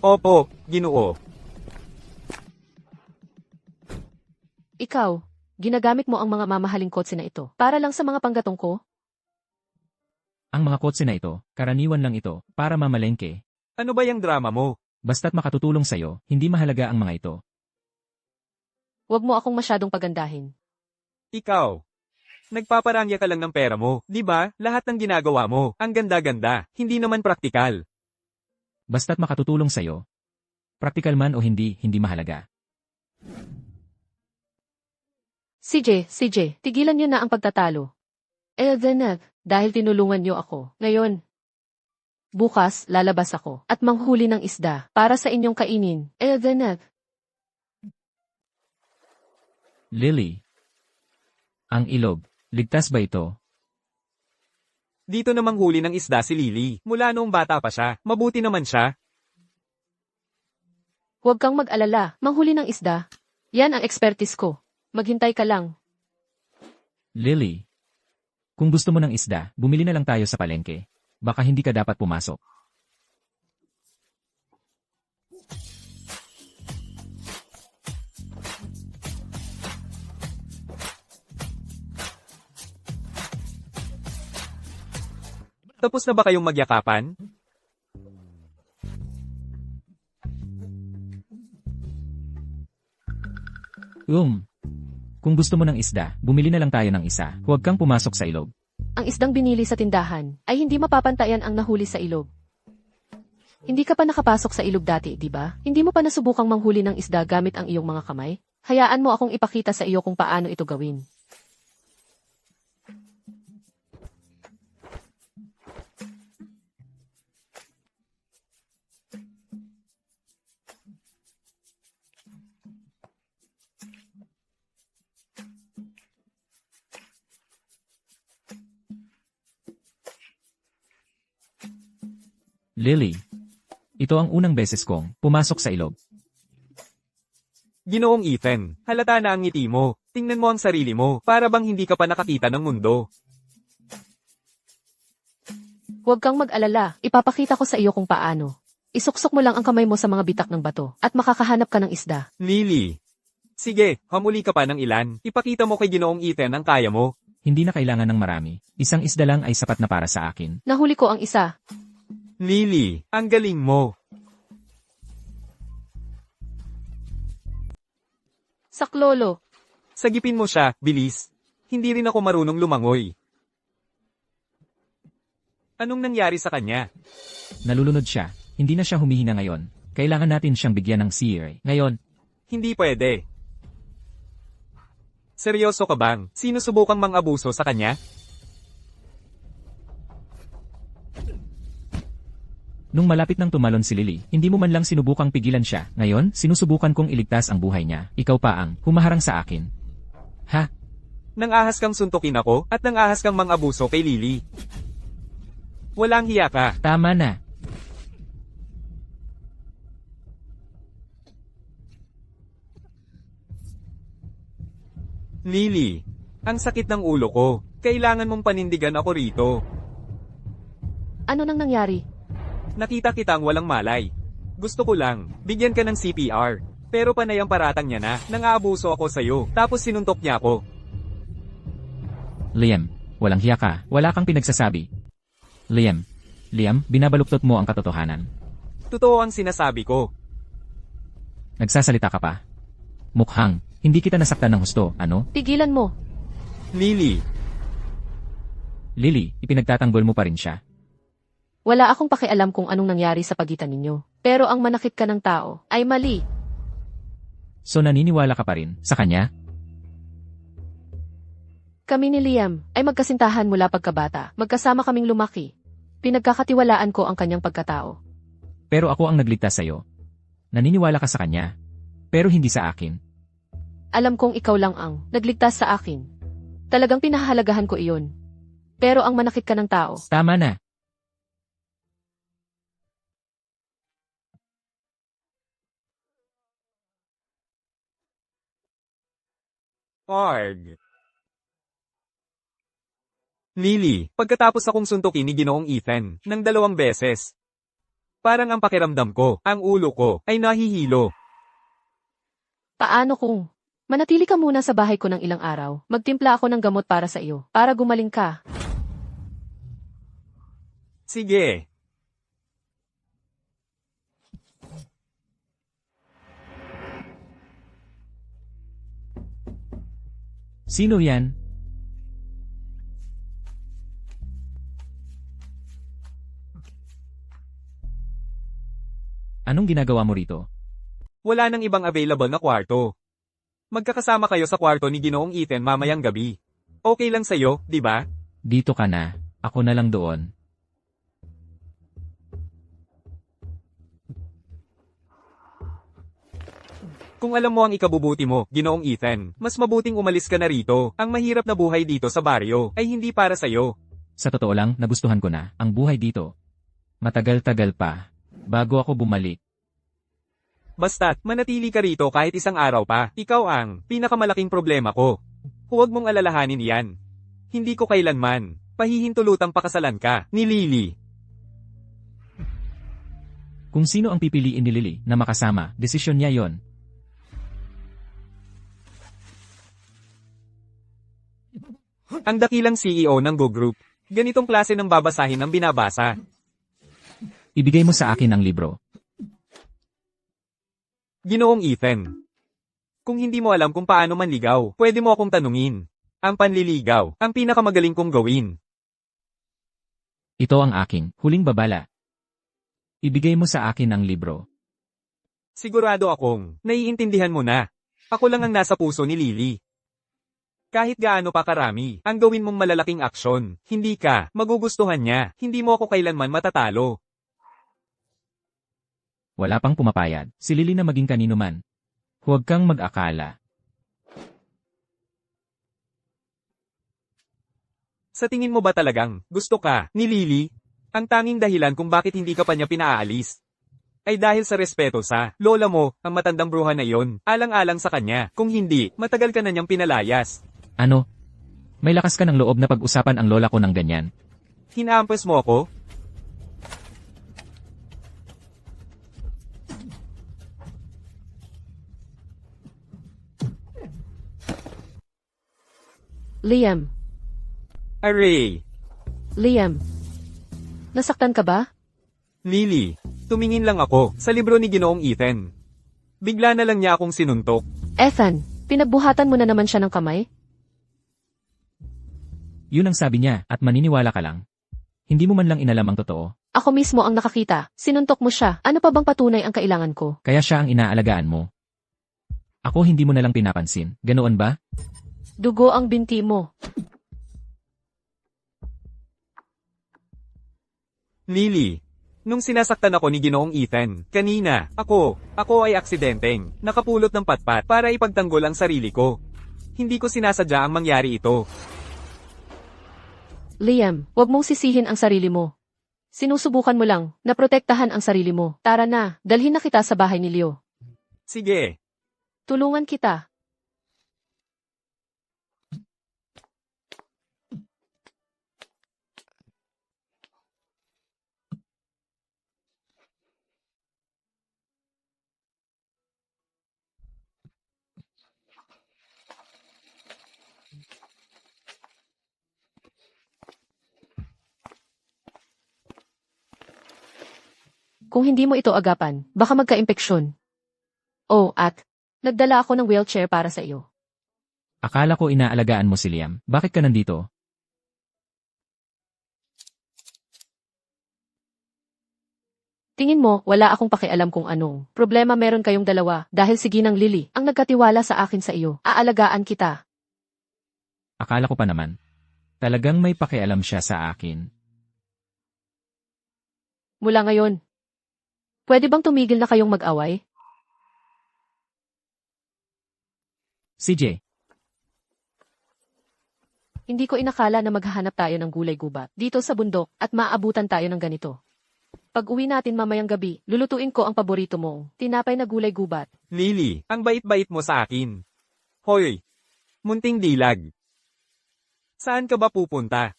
Opo, Ginoo. Ikaw, ginagamit mo ang mga mamahaling kotse na ito para lang sa mga panggatong ko? Ang mga kotse na ito, karaniwan lang ito, para mamalengke. Ano ba yung drama mo? Basta't makatutulong sa'yo, hindi mahalaga ang mga ito. Huwag mo akong masyadong pagandahin. Ikaw. Nagpaparangya ka lang ng pera mo, di ba? Lahat ng ginagawa mo, ang ganda-ganda, hindi naman praktikal. Basta't makatutulong sa'yo. Praktikal man o hindi, hindi mahalaga. CJ, tigilan niyo na ang pagtatalo. Eldeneth, dahil tinulungan niyo ako. Ngayon, bukas, lalabas ako at manghuli ng isda para sa inyong kainin. Eldeneth, Lily. Ang ilog, ligtas ba ito? Dito namang huli ng isda si Lily. Mula noong bata pa siya, mabuti naman siya. huwag kang mag-alala, manghuli ng isda. Yan ang expertise ko. Maghintay ka lang. Lily. Kung gusto mo ng isda, bumili na lang tayo sa palengke. Baka hindi ka dapat pumasok. Tapos na ba kayong magyakapan? Kung gusto mo ng isda, bumili na lang tayo ng isa. Huwag kang pumasok sa ilog. Ang isdang binili sa tindahan ay hindi mapapantayan ang nahuli sa ilog. Hindi ka pa nakapasok sa ilog dati, di ba? Hindi mo pa nasubukang manghuli ng isda gamit ang iyong mga kamay? Hayaan mo akong ipakita sa iyo kung paano ito gawin. Lily. Ito ang unang beses kong pumasok sa ilog. Ginoong Ethan, halata na ang ngiti mo. Tingnan mo ang sarili mo, para bang hindi ka pa nakakita ng mundo. Huwag kang mag-alala, ipapakita ko sa iyo kung paano. Isuksok mo lang ang kamay mo sa mga bitak ng bato at makakahanap ka ng isda. Lily. Sige, hamuli ka pa ng ilan. Ipakita mo kay Ginoong Ethan ang kaya mo. Hindi na kailangan ng marami. Isang isda lang ay sapat na para sa akin. Nahuli ko ang isa. Lily, ang galing mo. Saklolo. Sagipin mo siya, bilis. Hindi rin ako marunong lumangoy. Anong nangyari sa kanya? Nalulunod siya. Hindi na siya humihina ngayon. Kailangan natin siyang bigyan ng sear. Ngayon, Hindi pwede. Seryoso ka bang? Sino subukang mang-abuso sa kanya? nung malapit nang tumalon si Lily, hindi mo man lang sinubukang pigilan siya. Ngayon, sinusubukan kong iligtas ang buhay niya. Ikaw pa ang humaharang sa akin. Ha? Nang-ahas kang suntukin ako, at nang-ahas kang mang-abuso kay Lily. Walang hiya ka. Tama na. Lily, ang sakit ng ulo ko. Kailangan mong panindigan ako rito. Ano nang nangyari? Nakita kitang walang malay. Gusto ko lang, bigyan ka ng CPR. Pero panay ang paratang niya na, nang-aabuso ako sa'yo, tapos sinuntok niya ako. Liam, walang hiya ka. Wala kang pinagsasabi. Liam, binabaluktot mo ang katotohanan. Totoo ang sinasabi ko. Nagsasalita ka pa. Mukhang, hindi kita nasaktan ng husto, ano? Tigilan mo. Lily, Lily, ipinagtatanggol mo pa rin siya. Wala akong pakialam kung anong nangyari sa pagitan ninyo. Pero ang manakit ka ng tao ay mali. So naniniwala ka pa rin sa kanya? Kami ni Liam ay magkasintahan mula pagkabata. Magkasama kaming lumaki. Pinagkakatiwalaan ko ang kanyang pagkatao. Pero ako ang nagligtas sa'yo. Naniniwala ka sa kanya. Pero hindi sa akin. Alam kong ikaw lang ang nagligtas sa akin. Talagang pinahahalagahan ko iyon. Pero ang manakit ka ng tao, Tama na. Arg. Lily, pagkatapos akong suntukin ni Ginoong Ethan ng 2 beses. Parang ang pakiramdam ko, ang ulo ko, ay nahihilo. paano kung manatili ka muna sa bahay ko ng ilang araw? Magtimpla ako ng gamot para sa iyo, para gumaling ka. Sige. Sino yan? Anong ginagawa mo rito? Wala nang ibang available na kwarto. Magkakasama kayo sa kwarto ni Ginoong Ethan mamayang gabi. Okay lang sa'yo, di ba? Dito ka na. Ako na lang doon. Kung alam mo ang ikabubuti mo, Ginoong Ethan, mas mabuting umalis ka na rito. Ang mahirap na buhay dito sa baryo ay hindi para sa'yo. Sa totoo lang, nagustuhan ko na ang buhay dito. Matagal-tagal pa. Bago ako bumalik. Basta't, manatili ka rito kahit isang araw pa. Ikaw ang pinakamalaking problema ko. Huwag mong alalahanin yan. Hindi ko kailanman pahihintulutang pakasalan ka ni Lily. Kung sino ang pipiliin ni Lily na makasama, desisyon niya yon. Ang dakilang CEO ng Go Group. Ganitong klase ng babasahin ang binabasa. Ibigay mo sa akin ang libro. Ginoong Ethan. Kung hindi mo alam kung paano manligaw, pwede mo akong tanungin. Ang panliligaw, ang pinakamagaling kong gawin. Ito ang aking huling babala. Ibigay mo sa akin ang libro. Sigurado akong naiintindihan mo na. Ako lang ang nasa puso ni Lily. Kahit gaano pa karami, ang gawin mong malalaking aksyon, hindi ka magugustuhan niya, hindi mo ako kailanman matatalo. Wala pang pumapayag. Si Lily na maging kanino man. Huwag kang mag-akala. Sa tingin mo ba talagang gusto ka ni Lily? Ang tanging dahilan kung bakit hindi ka pa niya pinaalis ay dahil sa respeto sa lola mo, ang matandang bruha na iyon, alang-alang sa kanya. Kung hindi, matagal ka na niyang pinalayas. Ano? May lakas ka ng loob na pag-usapan ang lola ko ng ganyan. Hinahampas mo ako? Liam, Aray! Liam. Nasaktan ka ba? Lily, tumingin lang ako sa libro ni Ginoong Ethan. Bigla na lang niya akong sinuntok. Ethan, pinagbuhatan mo na naman siya ng kamay? Yun ang sabi niya at maniniwala ka lang. Hindi mo man lang inalam ang totoo. Ako mismo ang nakakita. Sinuntok mo siya. Ano pa bang patunay ang kailangan ko? Kaya siya ang inaalagaan mo. Ako hindi mo na lang pinapansin. Ganoon ba? Dugo ang binti mo. Lily, nung sinasaktan ako ni Ginoong Ethan, kanina, ako ay aksidenteng, nakapulot ng patpat para ipagtanggol ang sarili ko. Hindi ko sinasadya ang mangyari ito. Liam, wag mong sisihin ang sarili mo. Sinusubukan mo lang na protektahan ang sarili mo. Tara na, dalhin na kita sa bahay ni Leo. Sige, Tulungan kita. Kung hindi mo ito agapan, baka magka-impeksyon. Oh, at nagdala ako ng wheelchair para sa iyo. Akala ko inaalagaan mo si Liam. Bakit ka nandito? Tingin mo, wala akong pakialam kung anong problema meron kayong dalawa dahil si Ginang Lily ang nagkatiwala sa akin sa iyo. Aalagaan kita. Akala ko pa naman. Talagang may pakialam siya sa akin. Mula ngayon. Pwede bang tumigil na kayong mag-away? CJ, Hindi ko inakala na maghahanap tayo ng gulay-gubat dito sa bundok at maabutan tayo ng ganito. Pag uwi natin mamayang gabi, lulutuin ko ang paborito mong tinapay na gulay-gubat. Lily, ang bait-bait mo sa akin. Hoy, munting dilag. Saan ka ba pupunta?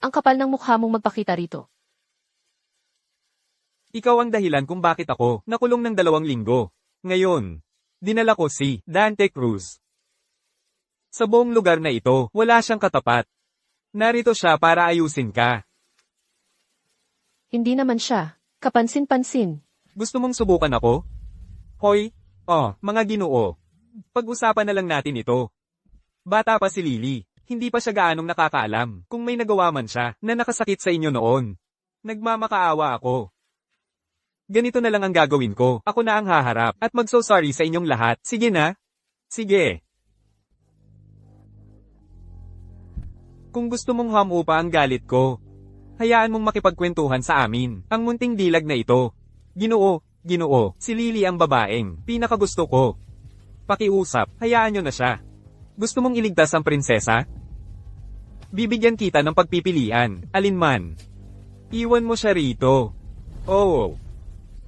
Ang kapal ng mukha mong magpakita rito. Ikaw ang dahilan kung bakit ako nakulong ng 2 linggo. Ngayon, dinala ko si Dante Cruz. Sa buong lugar na ito, wala siyang katapat. Narito siya para ayusin ka. Hindi naman siya. Kapansin-pansin. Gusto mong subukan ako? Hoy, mga ginoo. Pag-usapan na lang natin ito. Bata pa si Lily. Hindi pa siya gaanong nakakaalam kung may nagawa man siya na nakasakit sa inyo noon. Nagmamakaawa ako. Ganito na lang ang gagawin ko. Ako na ang haharap at magso-sorry sa inyong lahat. Sige na? Sige. Kung gusto mong hamupa ang galit ko, hayaan mong makipagkwentuhan sa amin, ang munting dilag na ito. Ginoo, si Lily ang babaeng pinakagusto ko. Pakiusap, hayaan nyo na siya. Gusto mong iligtas ang prinsesa? Bibigyan kita ng pagpipilian, alinman. Iwan mo siya rito. Oo.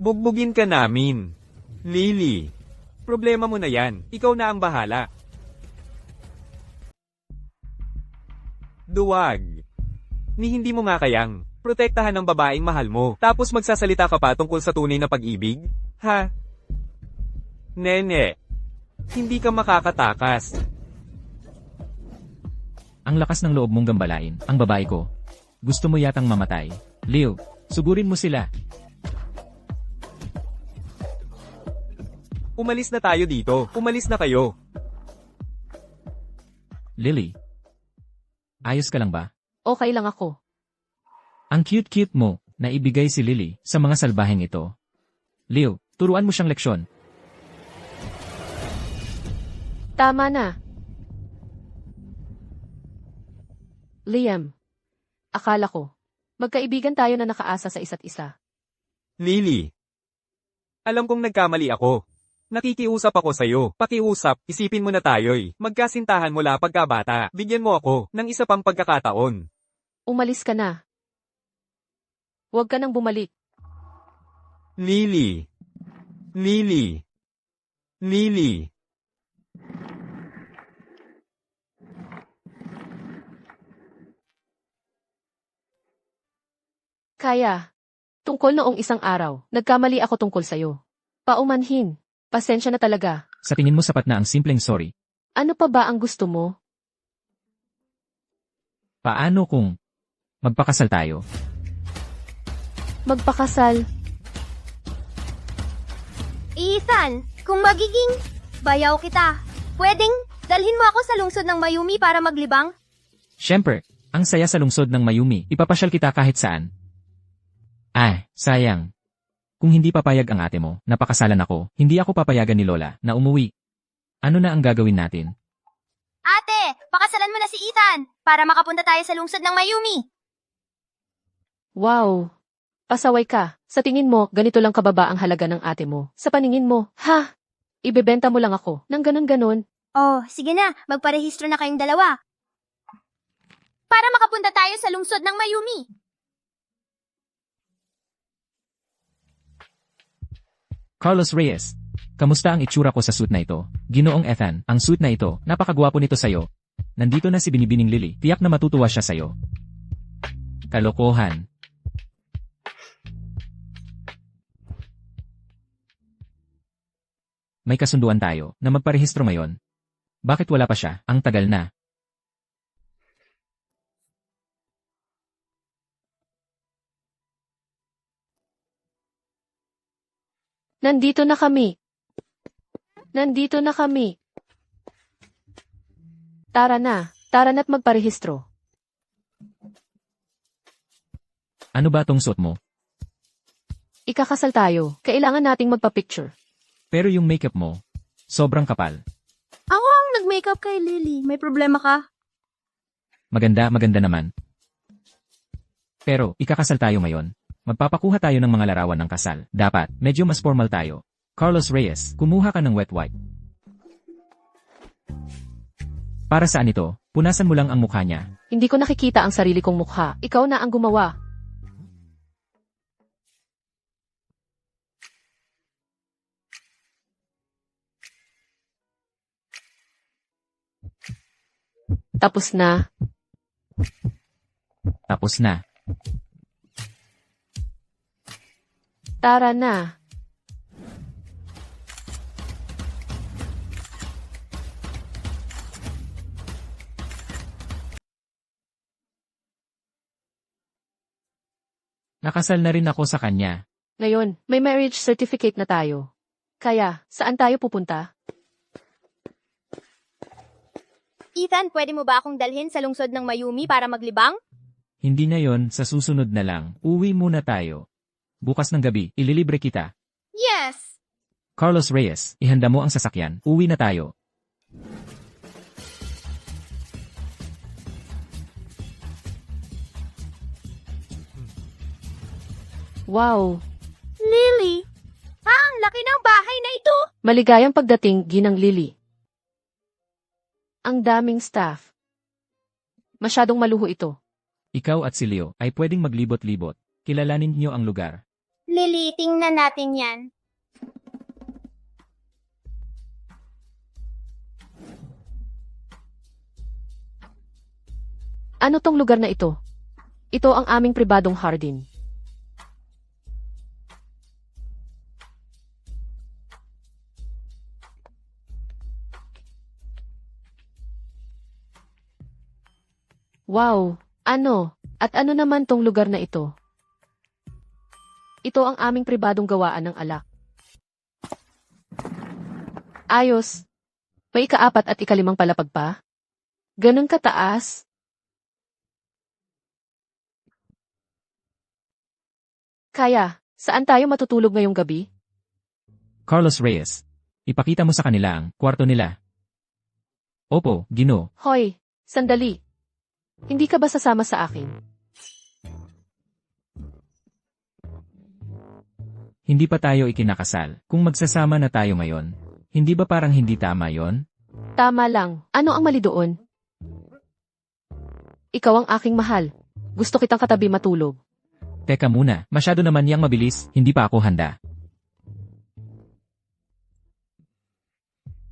Bugbugin ka namin. Lily. Problema mo na yan, ikaw na ang bahala. Duwag. Ni hindi mo nga kayang protektahan ang babaeng mahal mo, tapos magsasalita ka pa tungkol sa tunay na pag-ibig? Ha? Nene. Hindi ka makakatakas. ang lakas ng loob mong gambalain, ang babae ko. Gusto mo yatang mamatay. Leo, sugurin mo sila. Umalis na tayo dito. Umalis na kayo. Lily. Ayos ka lang ba? Okay lang ako. Ang cute-cute mo, na ibigay si Lily sa mga salbaheng ito. Leo, turuan mo siyang leksyon. Tama na. Liam. Akala ko, magkaibigan tayo na nakaasa sa isa't isa. Lily. Alam kong nagkamali ako. Nakikiusap ako sa'yo. Pakiusap, isipin mo na tayo'y magkasintahan mula pagkabata. Bigyan mo ako ng isa pang pagkakataon. Umalis ka na. Huwag ka nang bumalik. Lily. Lily. Lily. Kaya. Tungkol noong isang araw, nagkamali ako tungkol sa'yo. Paumanhin. Pasensya na talaga. Sa tingin mo sapat na ang simpleng sorry. Ano pa ba ang gusto mo? Paano kung magpakasal tayo? Magpakasal. Ethan, kung magiging bayaw kita, pwedeng dalhin mo ako sa lungsod ng Mayumi para maglibang? Siyempre, ang saya sa lungsod ng Mayumi, ipapasyal kita kahit saan. Sayang. Kung hindi papayag ang ate mo, napakasalan ako, hindi ako papayagan ni Lola na umuwi. Ano na ang gagawin natin? Ate, pakasalan mo na si Ethan para makapunta tayo sa lungsod ng Mayumi. Wow. Pasaway ka. Sa tingin mo, ganito lang kababa ang halaga ng ate mo. Sa paningin mo, ibebenta mo lang ako. Nang ganun-ganun. Oh, sige na, magparehistro na kayong dalawa. Para makapunta tayo sa lungsod ng Mayumi. Carlos Reyes. Kamusta ang itsura ko sa suit na ito? Ginoong Ethan, ang suit na ito, napakagwapo nito sa'yo. Nandito na si Binibining Lily, tiyak na matutuwa siya sa'yo. Kalokohan. May kasunduan tayo, na magparehistro ngayon. Bakit wala pa siya? Ang tagal na. Nandito na kami. Nandito na kami. Tara na't magparehistro. Ano ba tong suot mo? Ikakasal tayo. Kailangan nating magpa-picture. Pero yung makeup mo, sobrang kapal. Ako ang nag-makeup kay Lily. May problema ka? Maganda, maganda naman. Pero, ikakasal tayo ngayon. Magpapakuha tayo ng mga larawan ng kasal. Dapat, medyo mas formal tayo. Carlos Reyes, kumuha ka ng wet wipe. Para saan ito? Punasan mo lang ang mukha niya. Hindi ko nakikita ang sarili kong mukha. Ikaw na ang gumawa. Tapos na. Tapos na. Tara na. Nakasal na rin ako sa kanya. Ngayon, may marriage certificate na tayo. Kaya, saan tayo pupunta? Ethan, pwede mo ba akong dalhin sa lungsod ng Mayumi para maglibang? Hindi na yon, sa susunod na lang. Uwi muna tayo. Bukas ng gabi, ililibre kita. Yes! Carlos Reyes, ihanda mo ang sasakyan. Uwi na tayo. Wow! Lily! Ang laki ng bahay na ito! Maligayang pagdating, Ginang Lily. Ang daming staff. Masyadong maluho ito. Ikaw at si Leo ay pwedeng maglibot-libot. Kilalanin niyo ang lugar. Lily, tingnan natin yan. Ano tong lugar na ito? Ito ang aming pribadong hardin. Wow! Ano? At ano naman tong lugar na ito? Ito ang aming pribadong gawaan ng alak. Ayos. May ika-4 at ika-5 palapag pa? Ganun kataas? Kaya, saan tayo matutulog ngayong gabi? Carlos Reyes, ipakita mo sa kanila ang kwarto nila. Opo, Gino. Hoy, sandali. Hindi ka ba sasama sa akin? Hindi pa tayo ikinakasal. Kung magsasama na tayo ngayon, hindi ba parang hindi tama yon? Tama lang. Ano ang mali doon? Ikaw ang aking mahal. Gusto kitang katabi matulog. Teka muna, masyado naman yang mabilis, hindi pa ako handa.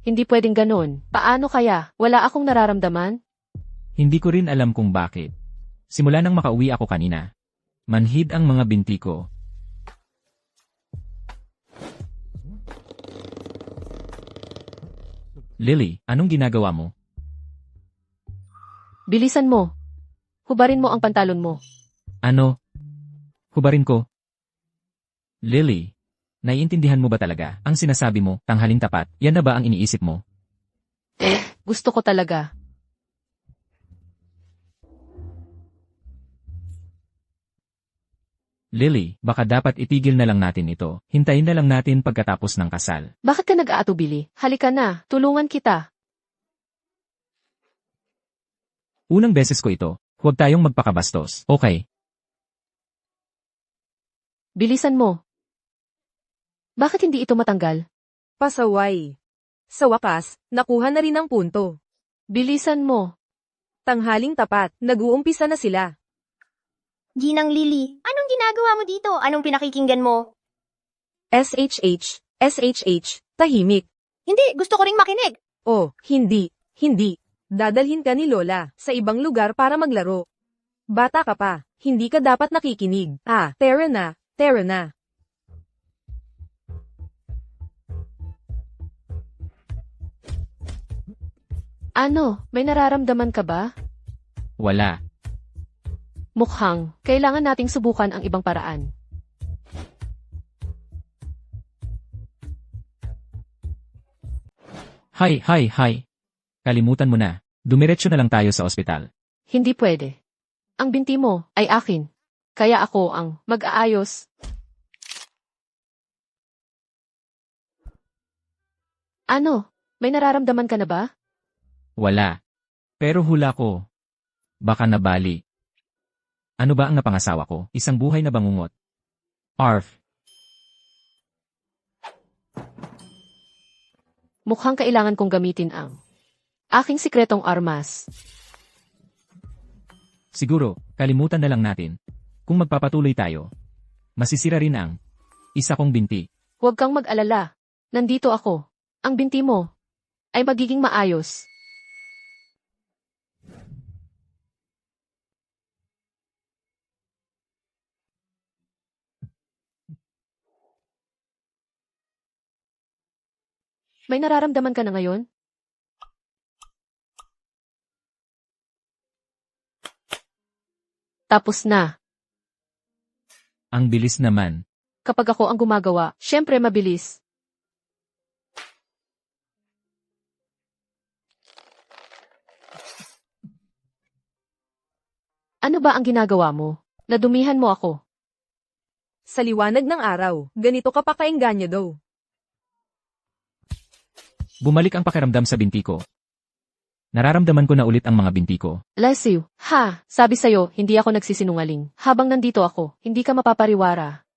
Hindi pwedeng ganon. Paano kaya? Wala akong nararamdaman? Hindi ko rin alam kung bakit. Simula nang makauwi ako kanina. Manhid ang mga binti ko. Lily, anong ginagawa mo? Bilisan mo. Hubarin mo ang pantalon mo. Ano? Hubarin ko? Lily, naiintindihan mo ba talaga ang sinasabi mo, tanghaling tapat, yan na ba ang iniisip mo? Gusto ko talaga. Lily, baka dapat itigil na lang natin ito. Hintayin na lang natin pagkatapos ng kasal. Bakit ka nag-aatubili? Halika na, tulungan kita. Unang beses ko ito, huwag tayong magpakabastos, okay? Bilisan mo. Bakit hindi ito matanggal? Pasaway. Sa wakas, nakuha na rin ang punto. Bilisan mo. Tanghaling tapat, nag-uumpisa na sila. Ginang Lily, anong ginagawa mo dito? Anong pinakikinggan mo? SHH, SHH, tahimik. Hindi, gusto ko ring makinig. Oh, hindi, hindi. Dadalhin ka ni Lola sa ibang lugar para maglaro. Bata ka pa, hindi ka dapat nakikinig. Ah, tara na, tara na. Ano, may nararamdaman ka ba? Wala. Mukhang, kailangan nating subukan ang ibang paraan. Hay. Kalimutan mo na. Dumiretso na lang tayo sa ospital. Hindi pwede. Ang binti mo ay akin. Kaya ako ang mag-aayos. Ano? May nararamdaman ka na ba? Wala. Pero hula ko. Baka nabali. Ano ba ang napangasawa ko? Isang buhay na bangungot. Arf. Mukhang kailangan kong gamitin ang aking sikretong armas. Siguro, kalimutan na lang natin. Kung magpapatuloy tayo, masisira rin ang isa kong binti. Huwag kang mag-alala. Nandito ako. Ang binti mo ay magiging maayos. May nararamdaman ka na ngayon? Tapos na. Ang bilis naman. Kapag ako ang gumagawa, syempre mabilis. Ano ba ang ginagawa mo? Nadumihan mo ako. Sa liwanag ng araw, ganito ka pa kaengganyo. Bumalik ang pakiramdam sa binti ko. Nararamdaman ko na ulit ang mga binti ko. Lesiu, ha, sabi sa'yo, hindi ako nagsisinungaling. Habang nandito ako, hindi ka mapapariwara.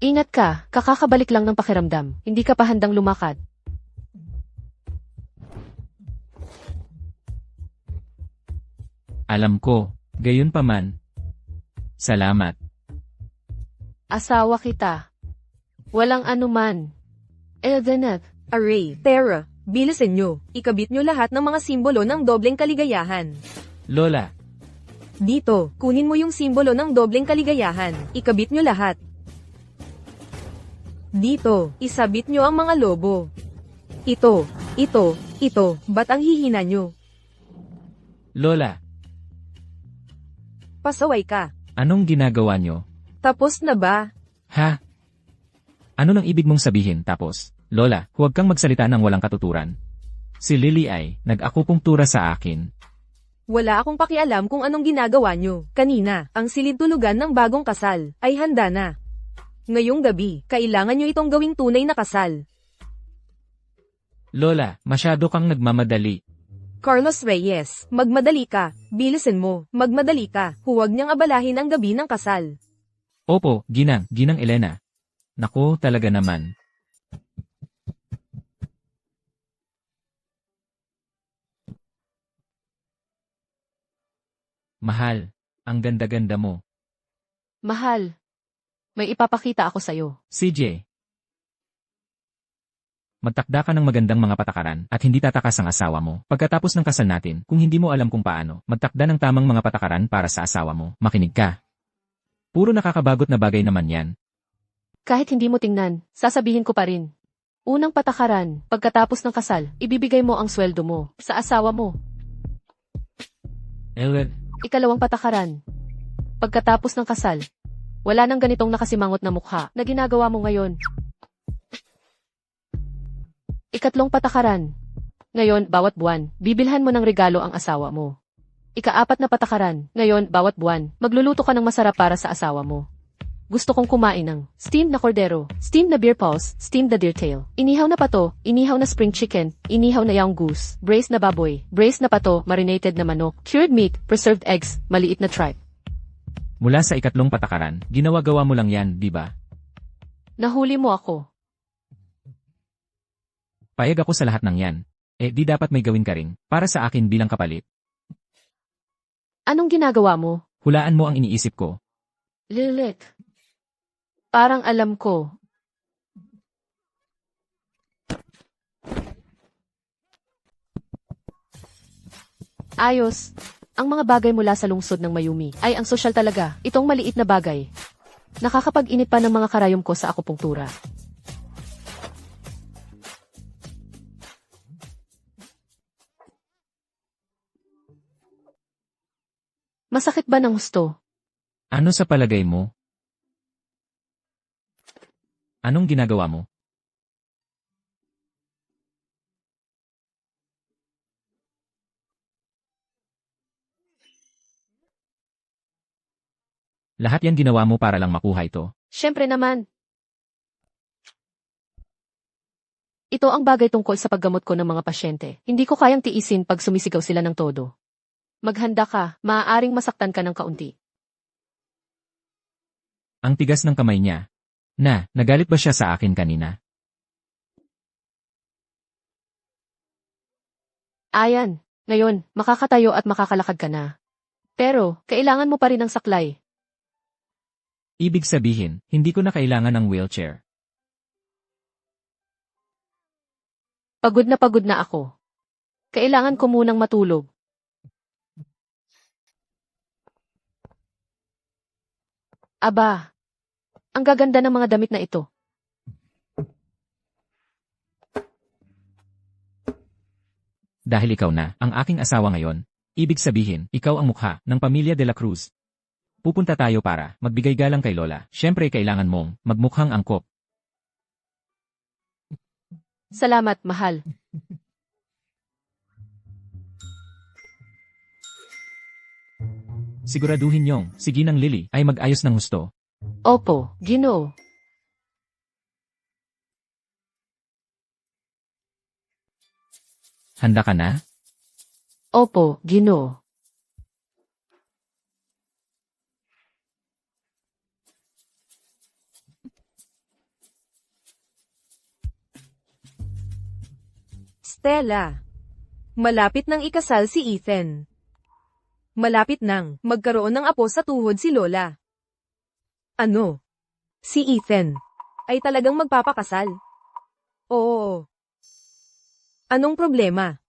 Ingat ka, kakakabalik lang ng pakiramdam. Hindi ka pa handang lumakad. Alam ko, gayon pa man. Salamat. Asawa kita. Walang anuman. Eldenet. Array, Terra, bilisin nyo. Ikabit nyo lahat ng mga simbolo ng dobleng kaligayahan. Lola, Dito, kunin mo yung simbolo ng dobleng kaligayahan. Ikabit nyo lahat. Dito, isabit nyo ang mga lobo. Ito, ba't ang hihina nyo? Lola, Pasaway ka. anong ginagawa nyo? Tapos na ba? Ha? Ano nang ibig mong sabihin tapos? Lola, huwag kang magsalita ng walang katuturan. Si Lily ay nag-akupunktura sa akin. Wala akong pakialam kung anong ginagawa nyo. Kanina, ang silid tulugan ng bagong kasal ay handa na. Ngayong gabi, kailangan nyo itong gawing tunay na kasal. Lola, masyado kang nagmamadali. Carlos Reyes, magmadali ka. Bilisin mo, magmadali ka. Huwag niyang abalahin ang gabi ng kasal. Opo, Ginang Elena. Naku, talaga naman. Mahal, ang ganda-ganda mo. Mahal. May ipapakita ako sa'yo. CJ. Magtakda ka ng magandang mga patakaran at hindi tatakas ang asawa mo. Pagkatapos ng kasal natin, kung hindi mo alam kung paano, magtakda ng tamang mga patakaran para sa asawa mo. Makinig ka. Puro nakakabagot na bagay naman yan. Kahit hindi mo tingnan, sasabihin ko pa rin. Unang patakaran, pagkatapos ng kasal, ibibigay mo ang sweldo mo sa asawa mo. Elred, Ikalawang patakaran, pagkatapos ng kasal, wala nang ganitong nakasimangot na mukha na ginagawa mo ngayon. Ikatlong patakaran, ngayon bawat buwan, bibilhan mo ng regalo ang asawa mo. Ikaapat na patakaran, ngayon bawat buwan, magluluto ka ng masarap para sa asawa mo. Gusto kong kumain ng steamed na cordero, steamed na beer paws, steamed na deer tail, inihaw na pato, inihaw na spring chicken, inihaw na young goose, braised na baboy, braised na pato, marinated na manok, cured meat, preserved eggs, maliit na tripe. mula sa ikatlong patakaran, ginawa-gawa mo lang yan, di ba? Nahuli mo ako. Payag ako sa lahat ng yan. Di dapat may gawin ka rin, para sa akin bilang kapalit. Anong ginagawa mo? Hulaan mo ang iniisip ko. Lilith. Parang alam ko. Ayos. Ang mga bagay mula sa lungsod ng Mayumi ay ang sosyal talaga. Itong maliit na bagay. Nakakapag-init pa ng mga karayom ko sa akupunktura. Masakit ba ng husto? Ano sa palagay mo? Anong ginagawa mo? Lahat yan ginawa mo para lang makuha ito. Siyempre naman. Ito ang bagay tungkol sa paggamot ko ng mga pasyente. Hindi ko kayang tiisin pag sumisigaw sila ng todo. Maghanda ka, maaaring masaktan ka ng kaunti. Ang tigas ng kamay niya. Nagalit ba siya sa akin kanina? Ayan, ngayon, makakatayo at makakalakad ka na. Pero, kailangan mo pa rin ng saklay. Ibig sabihin, hindi ko na kailangan ng wheelchair. Pagod na ako. Kailangan ko munang matulog. Aba, ang gaganda ng mga damit na ito. Dahil ikaw na ang aking asawa ngayon, ibig sabihin, ikaw ang mukha ng pamilya de la Cruz. Pupunta tayo para magbigay galang kay Lola. Siyempre kailangan mong magmukhang angkop. Salamat, mahal. Siguraduhin niyong si Ginang Lily ay mag-ayos ng husto. Opo, Ginoo. Handa ka na? Opo, Ginoo. Stella. Malapit nang ikasal si Ethan. Malapit nang magkaroon ng apo sa tuhod si Lola. Ano? Si Ethan ay talagang magpapakasal? Oo. Anong problema?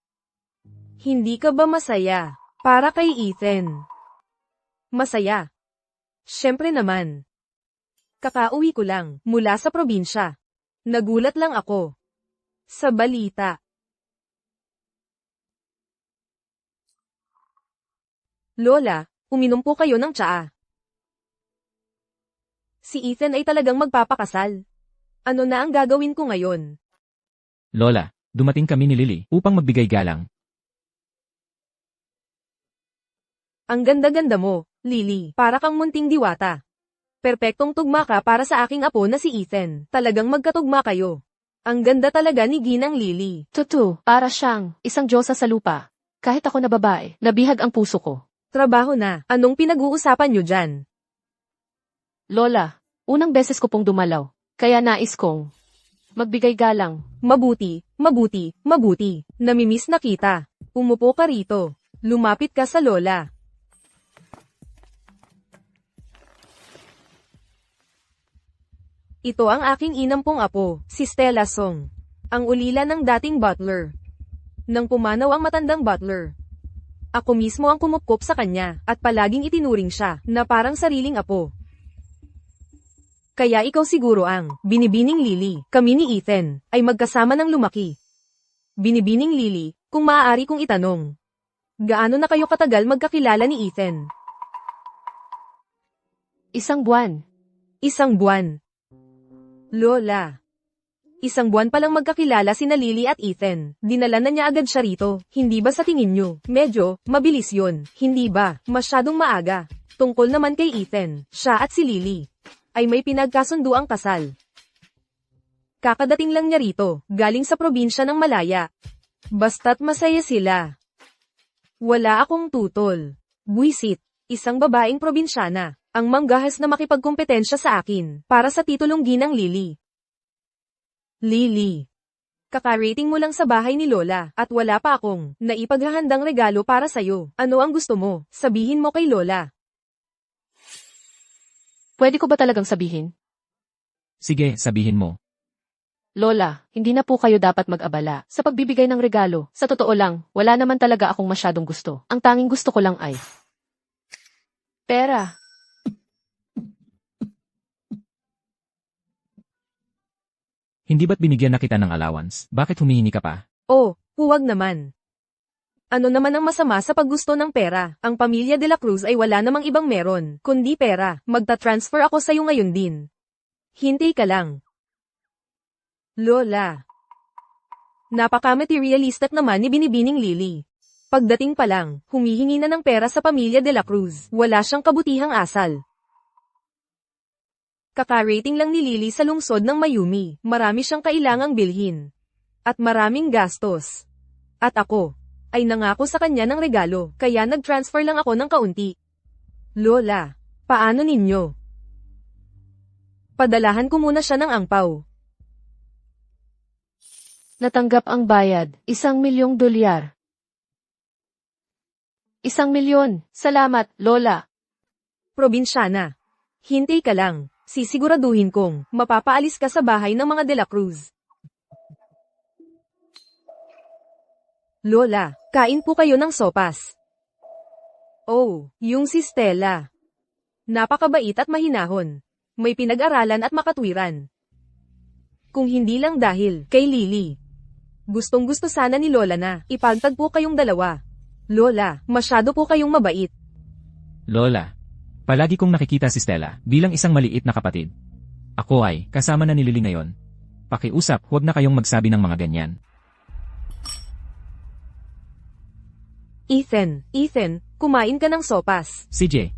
Hindi ka ba masaya para kay Ethan? Masaya. Siyempre naman. Kakauwi ko lang mula sa probinsya. Nagulat lang ako sa balita. Lola, uminom po kayo ng tsaa. Si Ethan ay talagang magpapakasal. Ano na ang gagawin ko ngayon? Lola, dumating kami ni Lily upang magbigay galang. Ang ganda-ganda mo, Lily. Para kang munting diwata. Perpektong tugma ka para sa aking apo na si Ethan. Talagang magkatugma kayo. Ang ganda talaga ni Ginang Lily. Tutu, para siyang isang diyosa sa lupa. Kahit ako na babae, nabihag ang puso ko. Trabaho na. Anong pinag-uusapan nyo dyan? Lola, unang beses ko pong dumalaw. Kaya nais kong magbigay galang. Mabuti, mabuti, mabuti. Namimiss na kita. Umupo ka rito. Lumapit ka sa Lola. Ito ang aking inampong apo, si Stella Song. Ang ulila ng dating butler. Nang pumanaw ang matandang butler, ako mismo ang kumupkop sa kanya, at palaging itinuring siya, na parang sariling apo. Kaya ikaw siguro ang Binibining Lily. Kami ni Ethan ay magkasama ng lumaki. Binibining Lily, kung maaari kong itanong. Gaano na kayo katagal magkakilala ni Ethan? 1 buwan. 1 buwan. Lola. 1 buwan palang magkakilala sina Lily at Ethan. Dinala na niya agad siya rito. Hindi ba sa tingin nyo? Medyo, mabilis yun. Hindi ba? Masyadong maaga. Tungkol naman kay Ethan, siya at si Lily ay may pinagkasundo ang kasal. Kakadating lang niya rito, galing sa probinsya ng Malaya. Basta't masaya sila. Wala akong tutol. Buisit, isang babaeng probinsyana, ang manggahas na makipagkompetensya sa akin, para sa titulong Ginang Lily. Lily. Kakarating mo lang sa bahay ni Lola, at wala pa akong naipaghahandang regalo para sa'yo. Ano ang gusto mo? Sabihin mo kay Lola. Pwede ko ba talagang sabihin? Sige, sabihin mo. Lola, hindi na po kayo dapat mag-abala sa pagbibigay ng regalo. Sa totoo lang, wala naman talaga akong masyadong gusto. Ang tanging gusto ko lang ay pera. Hindi ba't binigyan na kita ng allowance? Bakit humihingi ka pa? Oh, huwag naman. Ano naman ang masama sa paggusto ng pera? Ang pamilya de la Cruz ay wala namang ibang meron, kundi pera. Magta-transfer ako sa'yo ngayon din. Hintay ka lang. Lola. Napaka-materialistic naman ni Binibining Lily. Pagdating pa lang, humihingi na ng pera sa pamilya de la Cruz. Wala siyang kabutihang asal. Kaka-rating lang ni Lily sa lungsod ng Mayumi. Marami siyang kailangang bilhin. At maraming gastos. At ako, ay nangako sa kanya ng regalo, kaya nag-transfer lang ako ng kaunti. Lola, paano ninyo? Padalahan ko muna siya ng angpaw. Natanggap ang bayad, $1,000,000. $1,000,000. Salamat, Lola. Probinsyana. Hintay ka lang. Sisiguraduhin kong mapapaalis ka sa bahay ng mga De La Cruz. Lola, kain po kayo ng sopas. Oh, yung si Stella. Napakabait at mahinahon. May pinag-aralan at makatwiran. Kung hindi lang dahil kay Lily. Gustong-gusto sana ni Lola na ipagtagpo kayong dalawa. Lola, masyado po kayong mabait. Lola, palagi kong nakikita si Stella bilang isang maliit na kapatid. Ako ay kasama na ni Lily ngayon. Pakiusap, huwag na kayong magsabi ng mga ganyan. Ethan, kumain ka ng sopas. CJ,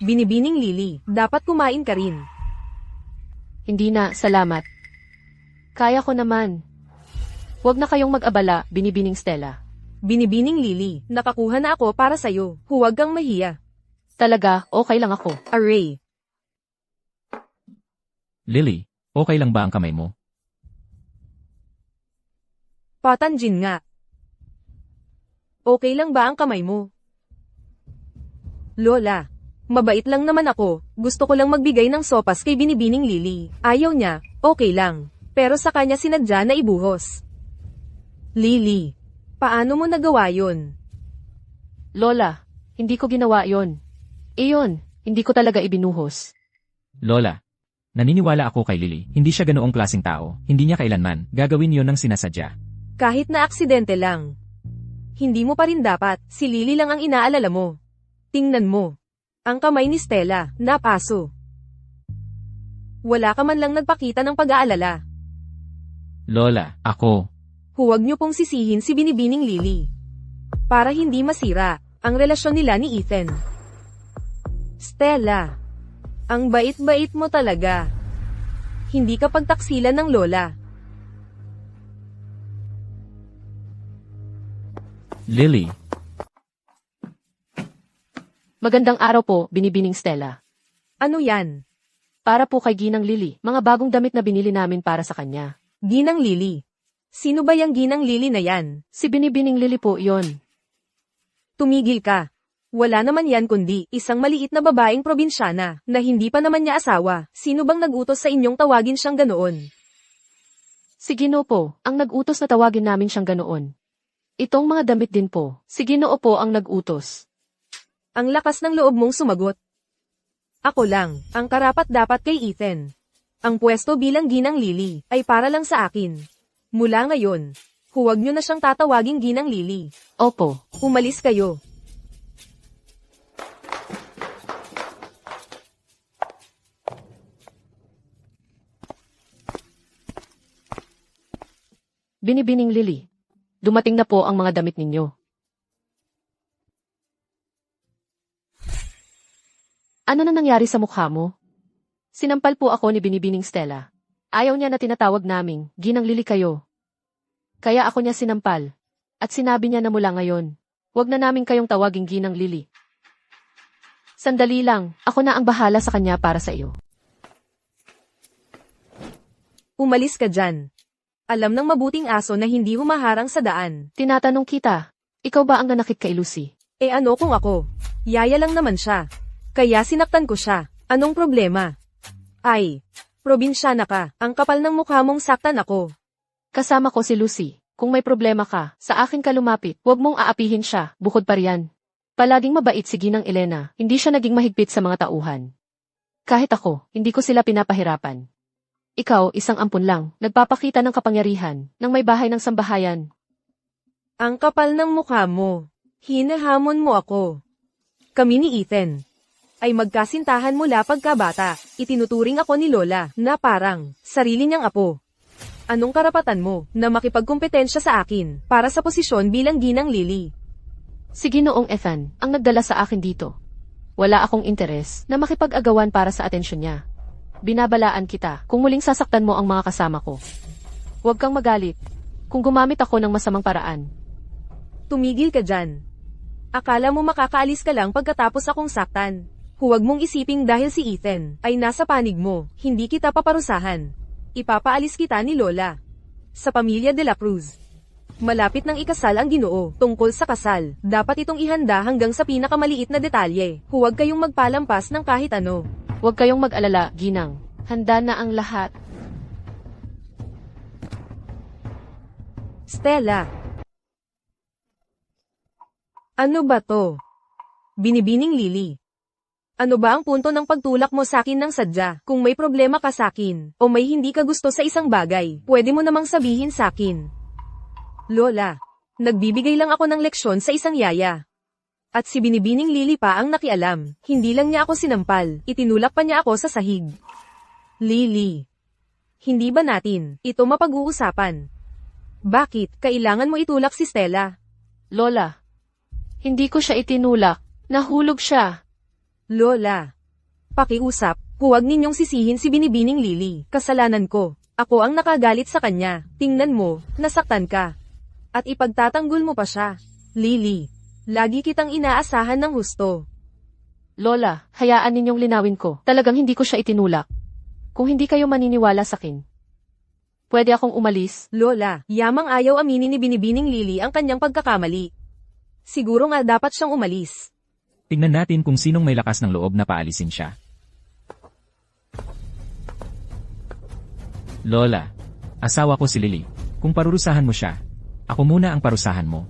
Binibining Lily, dapat kumain ka rin. Hindi na, salamat. Kaya ko naman. Huwag na kayong mag-abala, binibining Stella. Binibining Lily, nakakuha na ako para sa'yo. Huwag kang mahiya. Talaga, okay lang ako. Array. Lily, okay lang ba ang kamay mo? Patanjin nga. Okay lang ba ang kamay mo? Lola, mabait lang naman ako. Gusto ko lang magbigay ng sopas kay Binibining Lily. Ayaw niya, okay lang. Pero sa kanya sinadya na ibuhos. Lily, paano mo nagawa yun? Lola, hindi ko ginawa yon. Iyon, hindi ko talaga ibinuhos. Lola, naniniwala ako kay Lily. Hindi siya ganoong klaseng tao. Hindi niya kailanman gagawin yon ng sinasadya. Kahit na aksidente lang. Hindi mo pa rin dapat, si Lily lang ang inaalala mo. Tingnan mo. Ang kamay ni Stella, napaso. Wala ka man lang nagpakita ng pag-aalala. Lola, ako. Huwag niyo pong sisihin si Binibining Lily. Para hindi masira ang relasyon nila ni Ethan. Stella, ang bait-bait mo talaga. Hindi ka pagtaksilan ng lola. Lily, Magandang araw po, binibining Stella. Ano yan? Para po kay Ginang Lily, mga bagong damit na binili namin para sa kanya. Ginang Lily. Sino ba yung Ginang Lily na yan? Si binibining Lily po yon. Tumigil ka. Wala naman yan kundi isang maliit na babaeng probinsyana na hindi pa naman niya asawa. Sino bang nagutos sa inyong tawagin siyang ganoon? Si Ginoo po, ang nag-utos na tawagin namin siyang ganoon. Itong mga damit din po, si Ginoo po ang nag-utos. Ang lakas ng loob mong sumagot. Ako lang, ang karapat-dapat kay Ethan. Ang pwesto bilang Ginang Lily ay para lang sa akin. Mula ngayon, huwag niyo na siyang tatawaging Ginang Lily. Opo, Umalis kayo. binibining Lily. Dumating na po ang mga damit ninyo. Ano na nangyari sa mukha mo? Sinampal po ako ni binibining Stella. Ayaw niya na tinatawag naming, Ginang Lily kayo. Kaya ako niya sinampal. At sinabi niya na mula ngayon, wag na namin kayong tawaging Ginang Lily. Sandali lang, ako na ang bahala sa kanya para sa iyo. Umalis ka dyan. Alam ng mabuting aso na hindi humaharang sa daan. Tinatanong kita, ikaw ba ang nanakit kay Lucy? E ano kung ako? Yaya lang naman siya. Kaya sinaktan ko siya. Anong problema? Ay, probinsyana ka. Ang kapal ng mukha mong saktan ako. Kasama ko si Lucy. Kung may problema ka, sa akin ka lumapit. Huwag mong aapihin siya, bukod pa riyan. Palaging mabait si Ginang Elena, hindi siya naging mahigpit sa mga tauhan. Kahit ako, hindi ko sila pinapahirapan. Ikaw, isang ampun lang, nagpapakita ng kapangyarihan, ng may bahay ng sambahayan. Ang kapal ng mukha mo. Hinahamon mo ako. Kami ni Ethan ay magkasintahan mula pagkabata. Itinuturing ako ni Lola na parang sarili niyang apo. Anong karapatan mo na makipagkompetensya sa akin para sa posisyon bilang Ginang Lily? Si Ginoong Ethan, ang nagdala sa akin dito. Wala akong interes na makipag-agawan para sa atensyon niya. Binabalaan kita kung muling sasaktan mo ang mga kasama ko. Huwag kang magalit kung gumamit ako ng masamang paraan. Tumigil ka dyan. Akala mo makakaalis ka lang pagkatapos akong saktan. Huwag mong isiping dahil si Ethan ay nasa panig mo, hindi kita paparusahan. Ipapaalis kita ni Lola. Sa pamilya de la Cruz. Malapit nang ikasal ang Ginoo. Tungkol sa kasal, dapat itong ihanda hanggang sa pinakamaliit na detalye. Huwag kayong magpalampas ng kahit ano. Huwag kayong mag-alala, Ginang. Handa na ang lahat. Stella. Ano ba to? Binibining Lily. Ano ba ang punto ng pagtulak mo sa akin ng sadya? Kung may problema ka sa akin, o may hindi ka gusto sa isang bagay, pwede mo namang sabihin sa akin. Lola, nagbibigay lang ako ng leksyon sa isang yaya. At si Binibining Lily pa ang nakialam, hindi lang niya ako sinampal, itinulak pa niya ako sa sahig. Lily, hindi ba natin ito mapag-uusapan? Bakit kailangan mo itulak si Stella? Lola, hindi ko siya itinulak. Nahulog siya. Lola, pakiusap, huwag ninyong sisihin si Binibining Lily. Kasalanan ko. Ako ang nakagalit sa kanya. Tingnan mo, nasaktan ka. At ipagtatanggol mo pa siya. Lily, lagi kitang inaasahan ng husto. Lola, hayaan ninyong linawin ko. Talagang hindi ko siya itinulak. Kung hindi kayo maniniwala sa akin, pwede akong umalis. Lola, yamang ayaw aminin ni Binibining Lily ang kanyang pagkakamali. Siguro nga dapat siyang umalis. Tingnan natin kung sinong may lakas ng loob na paalisin siya. Lola, asawa ko si Lily. Kung parurusahan mo siya, ako muna ang parusahan mo.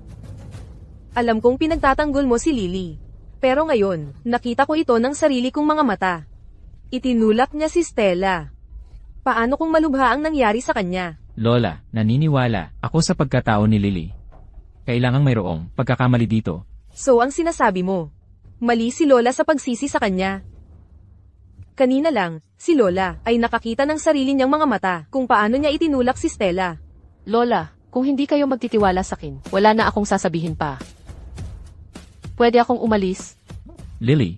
Alam kong pinagtatanggol mo si Lily. Pero ngayon, nakita ko ito ng sarili kong mga mata. Itinulak niya si Stella. Paano kung malubha ang nangyari sa kanya? Lola, naniniwala ako sa pagkatao ni Lily. Kailangang mayroong pagkakamali dito. So ang sinasabi mo, mali si Lola sa pagsisi sa kanya. Kanina lang, si Lola ay nakakita ng sarili niyang mga mata kung paano niya itinulak si Stella. Lola, kung hindi kayo magtitiwala sa akin, wala na akong sasabihin pa. Pwede akong umalis. Lily,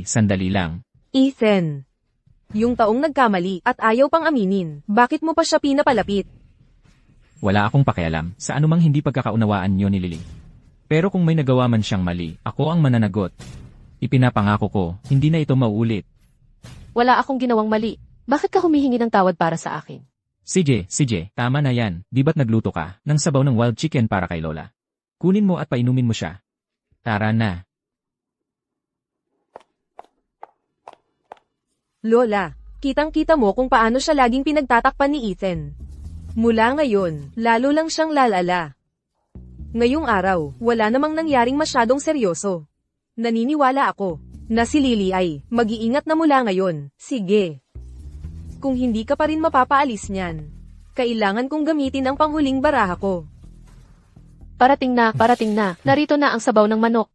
sandali lang. Ethan, yung taong nagkamali at ayaw pang aminin, bakit mo pa siya pinapalapit? Wala akong pakialam sa anumang hindi pagkakaunawaan niyo ni Lily. Pero kung may nagawa man siyang mali, ako ang mananagot. Ipinapangako ko, hindi na ito mauulit. Wala akong ginawang mali. Bakit ka humihingi ng tawad para sa akin? CJ, tama na yan. Di ba't nagluto ka ng sabaw ng wild chicken para kay Lola? Kunin mo at painumin mo siya. Tara na. Lola, kitang-kita mo kung paano siya laging pinagtatakpan ni Ethan. Mula ngayon, lalo lang siyang lalala. Ngayong araw, wala namang nangyaring masyadong seryoso. Naniniwala ako na si Lily ay mag-iingat na mula ngayon. Sige. Kung hindi ka pa rin mapapaalis niyan, kailangan kong gamitin ang panghuling baraha ko. Parating na. Narito na ang sabaw ng manok.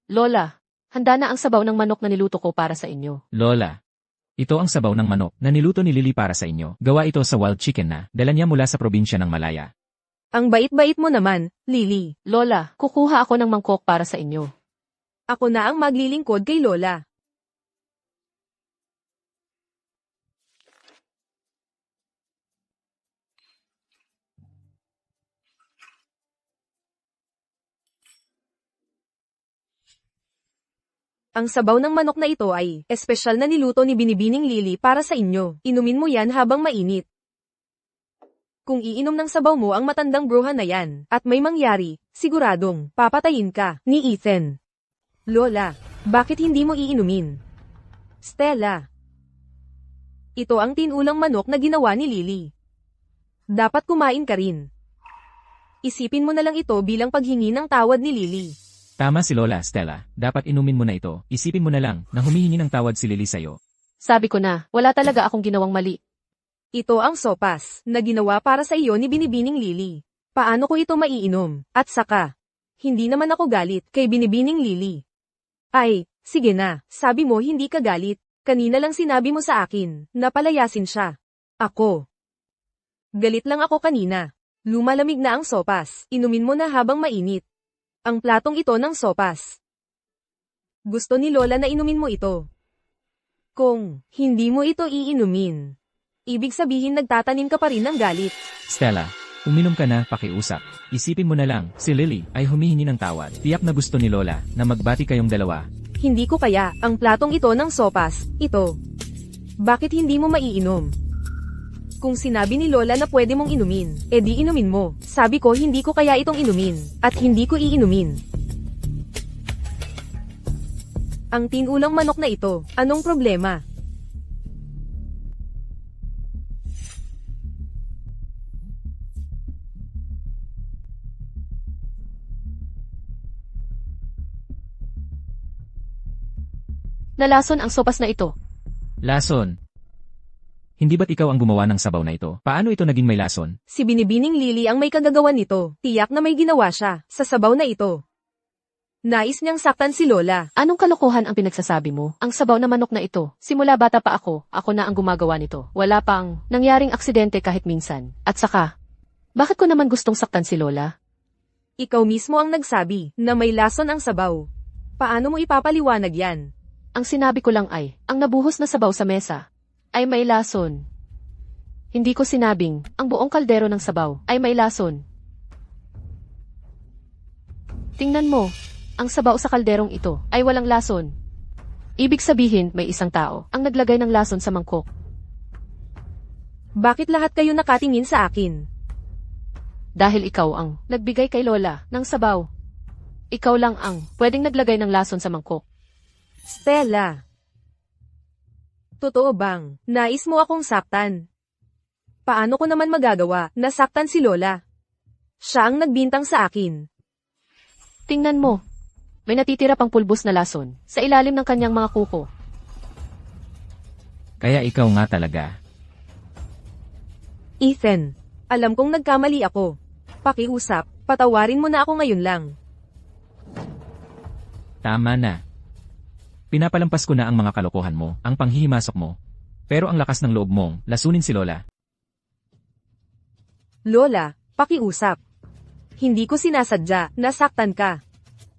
Lola, handa na ang sabaw ng manok na niluto ko para sa inyo. Lola, ito ang sabaw ng manok na niluto ni Lily para sa inyo. Gawa ito sa wild chicken na dala niya mula sa probinsya ng Malaya. Ang bait-bait mo naman, Lily. Lola, kukuha ako ng mangkok para sa inyo. Ako na ang maglilingkod kay Lola. Ang sabaw ng manok na ito ay espesyal na niluto ni Binibining Lily para sa inyo. Inumin mo yan habang mainit. Kung iinom ng sabaw mo ang matandang bruha na yan, at may mangyari, siguradong papatayin ka ni Ethan. Lola, bakit hindi mo iinumin? Stella. Ito ang tinulang manok na ginawa ni Lily. Dapat kumain ka rin. Isipin mo na lang ito bilang paghingi ng tawad ni Lily. Tama si Lola, Stella. Dapat inumin mo na ito. Isipin mo na lang na humihingi ng tawad si Lily sa'yo. Sabi ko na, wala talaga akong ginawang mali. Ito ang sopas na ginawa para sa iyo ni Binibining Lily. Paano ko ito maiinom? At saka, hindi naman ako galit kay Binibining Lily. Ay, sige na, sabi mo hindi ka galit. Kanina lang sinabi mo sa akin na palayasin siya. Ako. Galit lang ako kanina. Lumalamig na ang sopas. Inumin mo na habang mainit. ang platong ito ng sopas. Gusto ni Lola na inumin mo ito. Kung hindi mo ito iinumin, ibig sabihin nagtatanim ka pa rin ng galit. Stella, uminom ka na, pakiusap. Isipin mo na lang, si Lily ay humihingi ng tawad. Tiyak na gusto ni Lola na magbati kayong dalawa. Hindi ko kaya ang platong ito ng sopas, ito. Bakit hindi mo maiinom? Kung sinabi ni Lola na pwede mong inumin, edi inumin mo. Sabi ko hindi ko kaya itong inumin, at hindi ko iinumin. Ang tinulang manok na ito, anong problema? Nalason ang sopas na ito. Lason. Hindi ba't ikaw ang gumawa ng sabaw na ito? Paano ito naging may lason? Si Binibining Lily ang may kagagawan nito. Tiyak na may ginawa siya sa sabaw na ito. Nais niyang saktan si Lola. Anong kalokohan ang pinagsasabi mo? Ang sabaw na manok na ito. Simula bata pa ako na ang gumagawa nito. Wala pang nangyaring aksidente kahit minsan. At saka, bakit ko naman gustong saktan si Lola? Ikaw mismo ang nagsabi na may lason ang sabaw. Paano mo ipapaliwanag yan? Ang sinabi ko lang ay, ang nabuhos na sabaw sa mesa ay may lason. Hindi ko sinabing, ang buong kaldero ng sabaw ay may lason. Tingnan mo, ang sabaw sa kalderong ito ay walang lason. Ibig sabihin, may isang tao ang naglagay ng lason sa mangkok. Bakit lahat kayo nakatingin sa akin? Dahil ikaw ang nagbigay kay Lola ng sabaw. Ikaw lang ang pwedeng naglagay ng lason sa mangkok. Stella. Totoo bang, nais mo akong saktan? Paano ko naman magagawa na saktan si Lola? Siya ang nagbintang sa akin. Tingnan mo. May natitira pang pulbos na lason sa ilalim ng kanyang mga kuko. Kaya ikaw nga talaga. Ethan, alam kong nagkamali ako. Pakiusap, patawarin mo na ako ngayon lang. Tama na. Pinapalampas ko na ang mga kalokohan mo, ang panghihimasok mo. Pero ang lakas ng loob mong lasunin si Lola. Lola, pakiusap. Hindi ko sinasadya, nasaktan ka.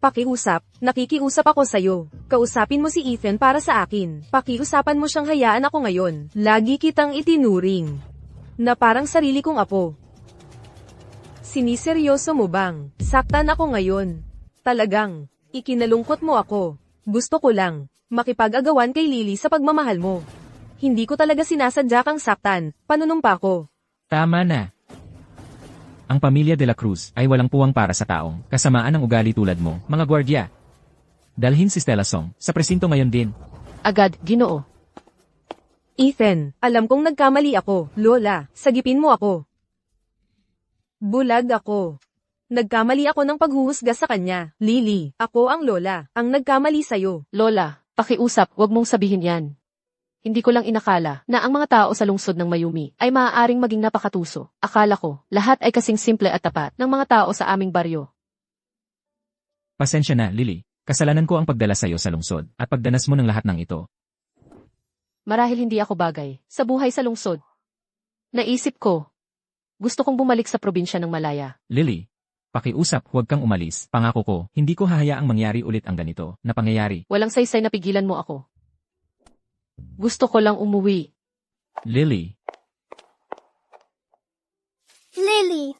Pakiusap, nakikiusap ako sa'yo. Kausapin mo si Ethan para sa akin. Pakiusapan mo siyang hayaan ako ngayon. Lagi kitang itinuring na parang sarili kong apo. Siniseryoso mo bang saktan ako ngayon? Talagang, ikinalungkot mo ako. Gusto ko lang makipag-agawan kay Lily sa pagmamahal mo. Hindi ko talaga sinasadya kang saktan, panunumpa ko. Tama na. Ang pamilya de la Cruz ay walang puwang para sa taong kasamaan ng ugali tulad mo, mga gwardya. Dalhin si Stella Song sa presinto ngayon din. Agad, Ginoo. Ethan, alam kong nagkamali ako. Lola, sagipin mo ako. Bulag ako. Nagkamali ako ng paghuhusga sa kanya. Lily, ako ang Lola, ang nagkamali sa'yo. Lola, pakiusap, wag mong sabihin yan. Hindi ko lang inakala na ang mga tao sa lungsod ng Mayumi ay maaaring maging napakatuso. Akala ko, lahat ay kasing simple at tapat ng mga tao sa aming baryo. Pasensya na, Lily. Kasalanan ko ang pagdala sa'yo sa lungsod at pagdanas mo ng lahat ng ito. Marahil hindi ako bagay sa buhay sa lungsod. Naisip ko, gusto kong bumalik sa probinsya ng Malaya. Lily, pakiusap, huwag kang umalis. Pangako ko, hindi ko hahayaang mangyari ulit ang ganito na pangyayari. Walang saysay na pigilan mo ako. Gusto ko lang umuwi. Lily, Lily,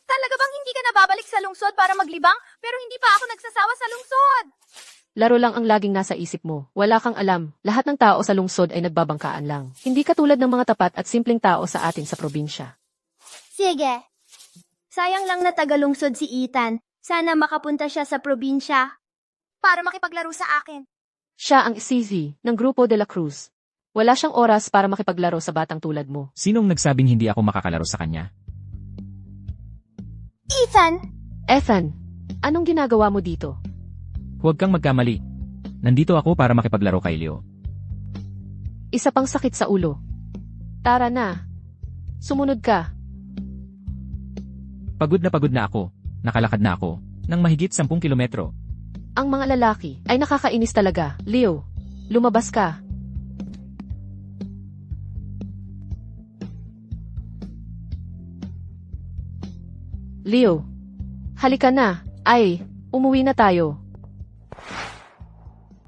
talaga bang hindi ka nababalik sa lungsod para maglibang? Pero hindi pa ako nagsasawa sa lungsod. Laro lang ang laging nasa isip mo. Wala kang alam, lahat ng tao sa lungsod ay nagbabangkaan lang. Hindi katulad ng mga tapat at simpleng tao sa atin sa probinsya. Sige. Sayang lang na tagalungsod si Ethan. Sana makapunta siya sa probinsya para makipaglaro sa akin. Siya ang CZ ng Grupo de la Cruz. Wala siyang oras para makipaglaro sa batang tulad mo. sinong nagsabing hindi ako makakalaro sa kanya? Ethan! Ethan, anong ginagawa mo dito? Huwag kang magkamali. Nandito ako para makipaglaro kay Leo. Isa pang sakit sa ulo. Tara na. Sumunod ka. Pagod na ako. Nakalakad na ako ng mahigit 10 kilometro. Ang mga lalaki ay nakakainis talaga. Leo, lumabas ka. Leo, halika na. Ay, Umuwi na tayo.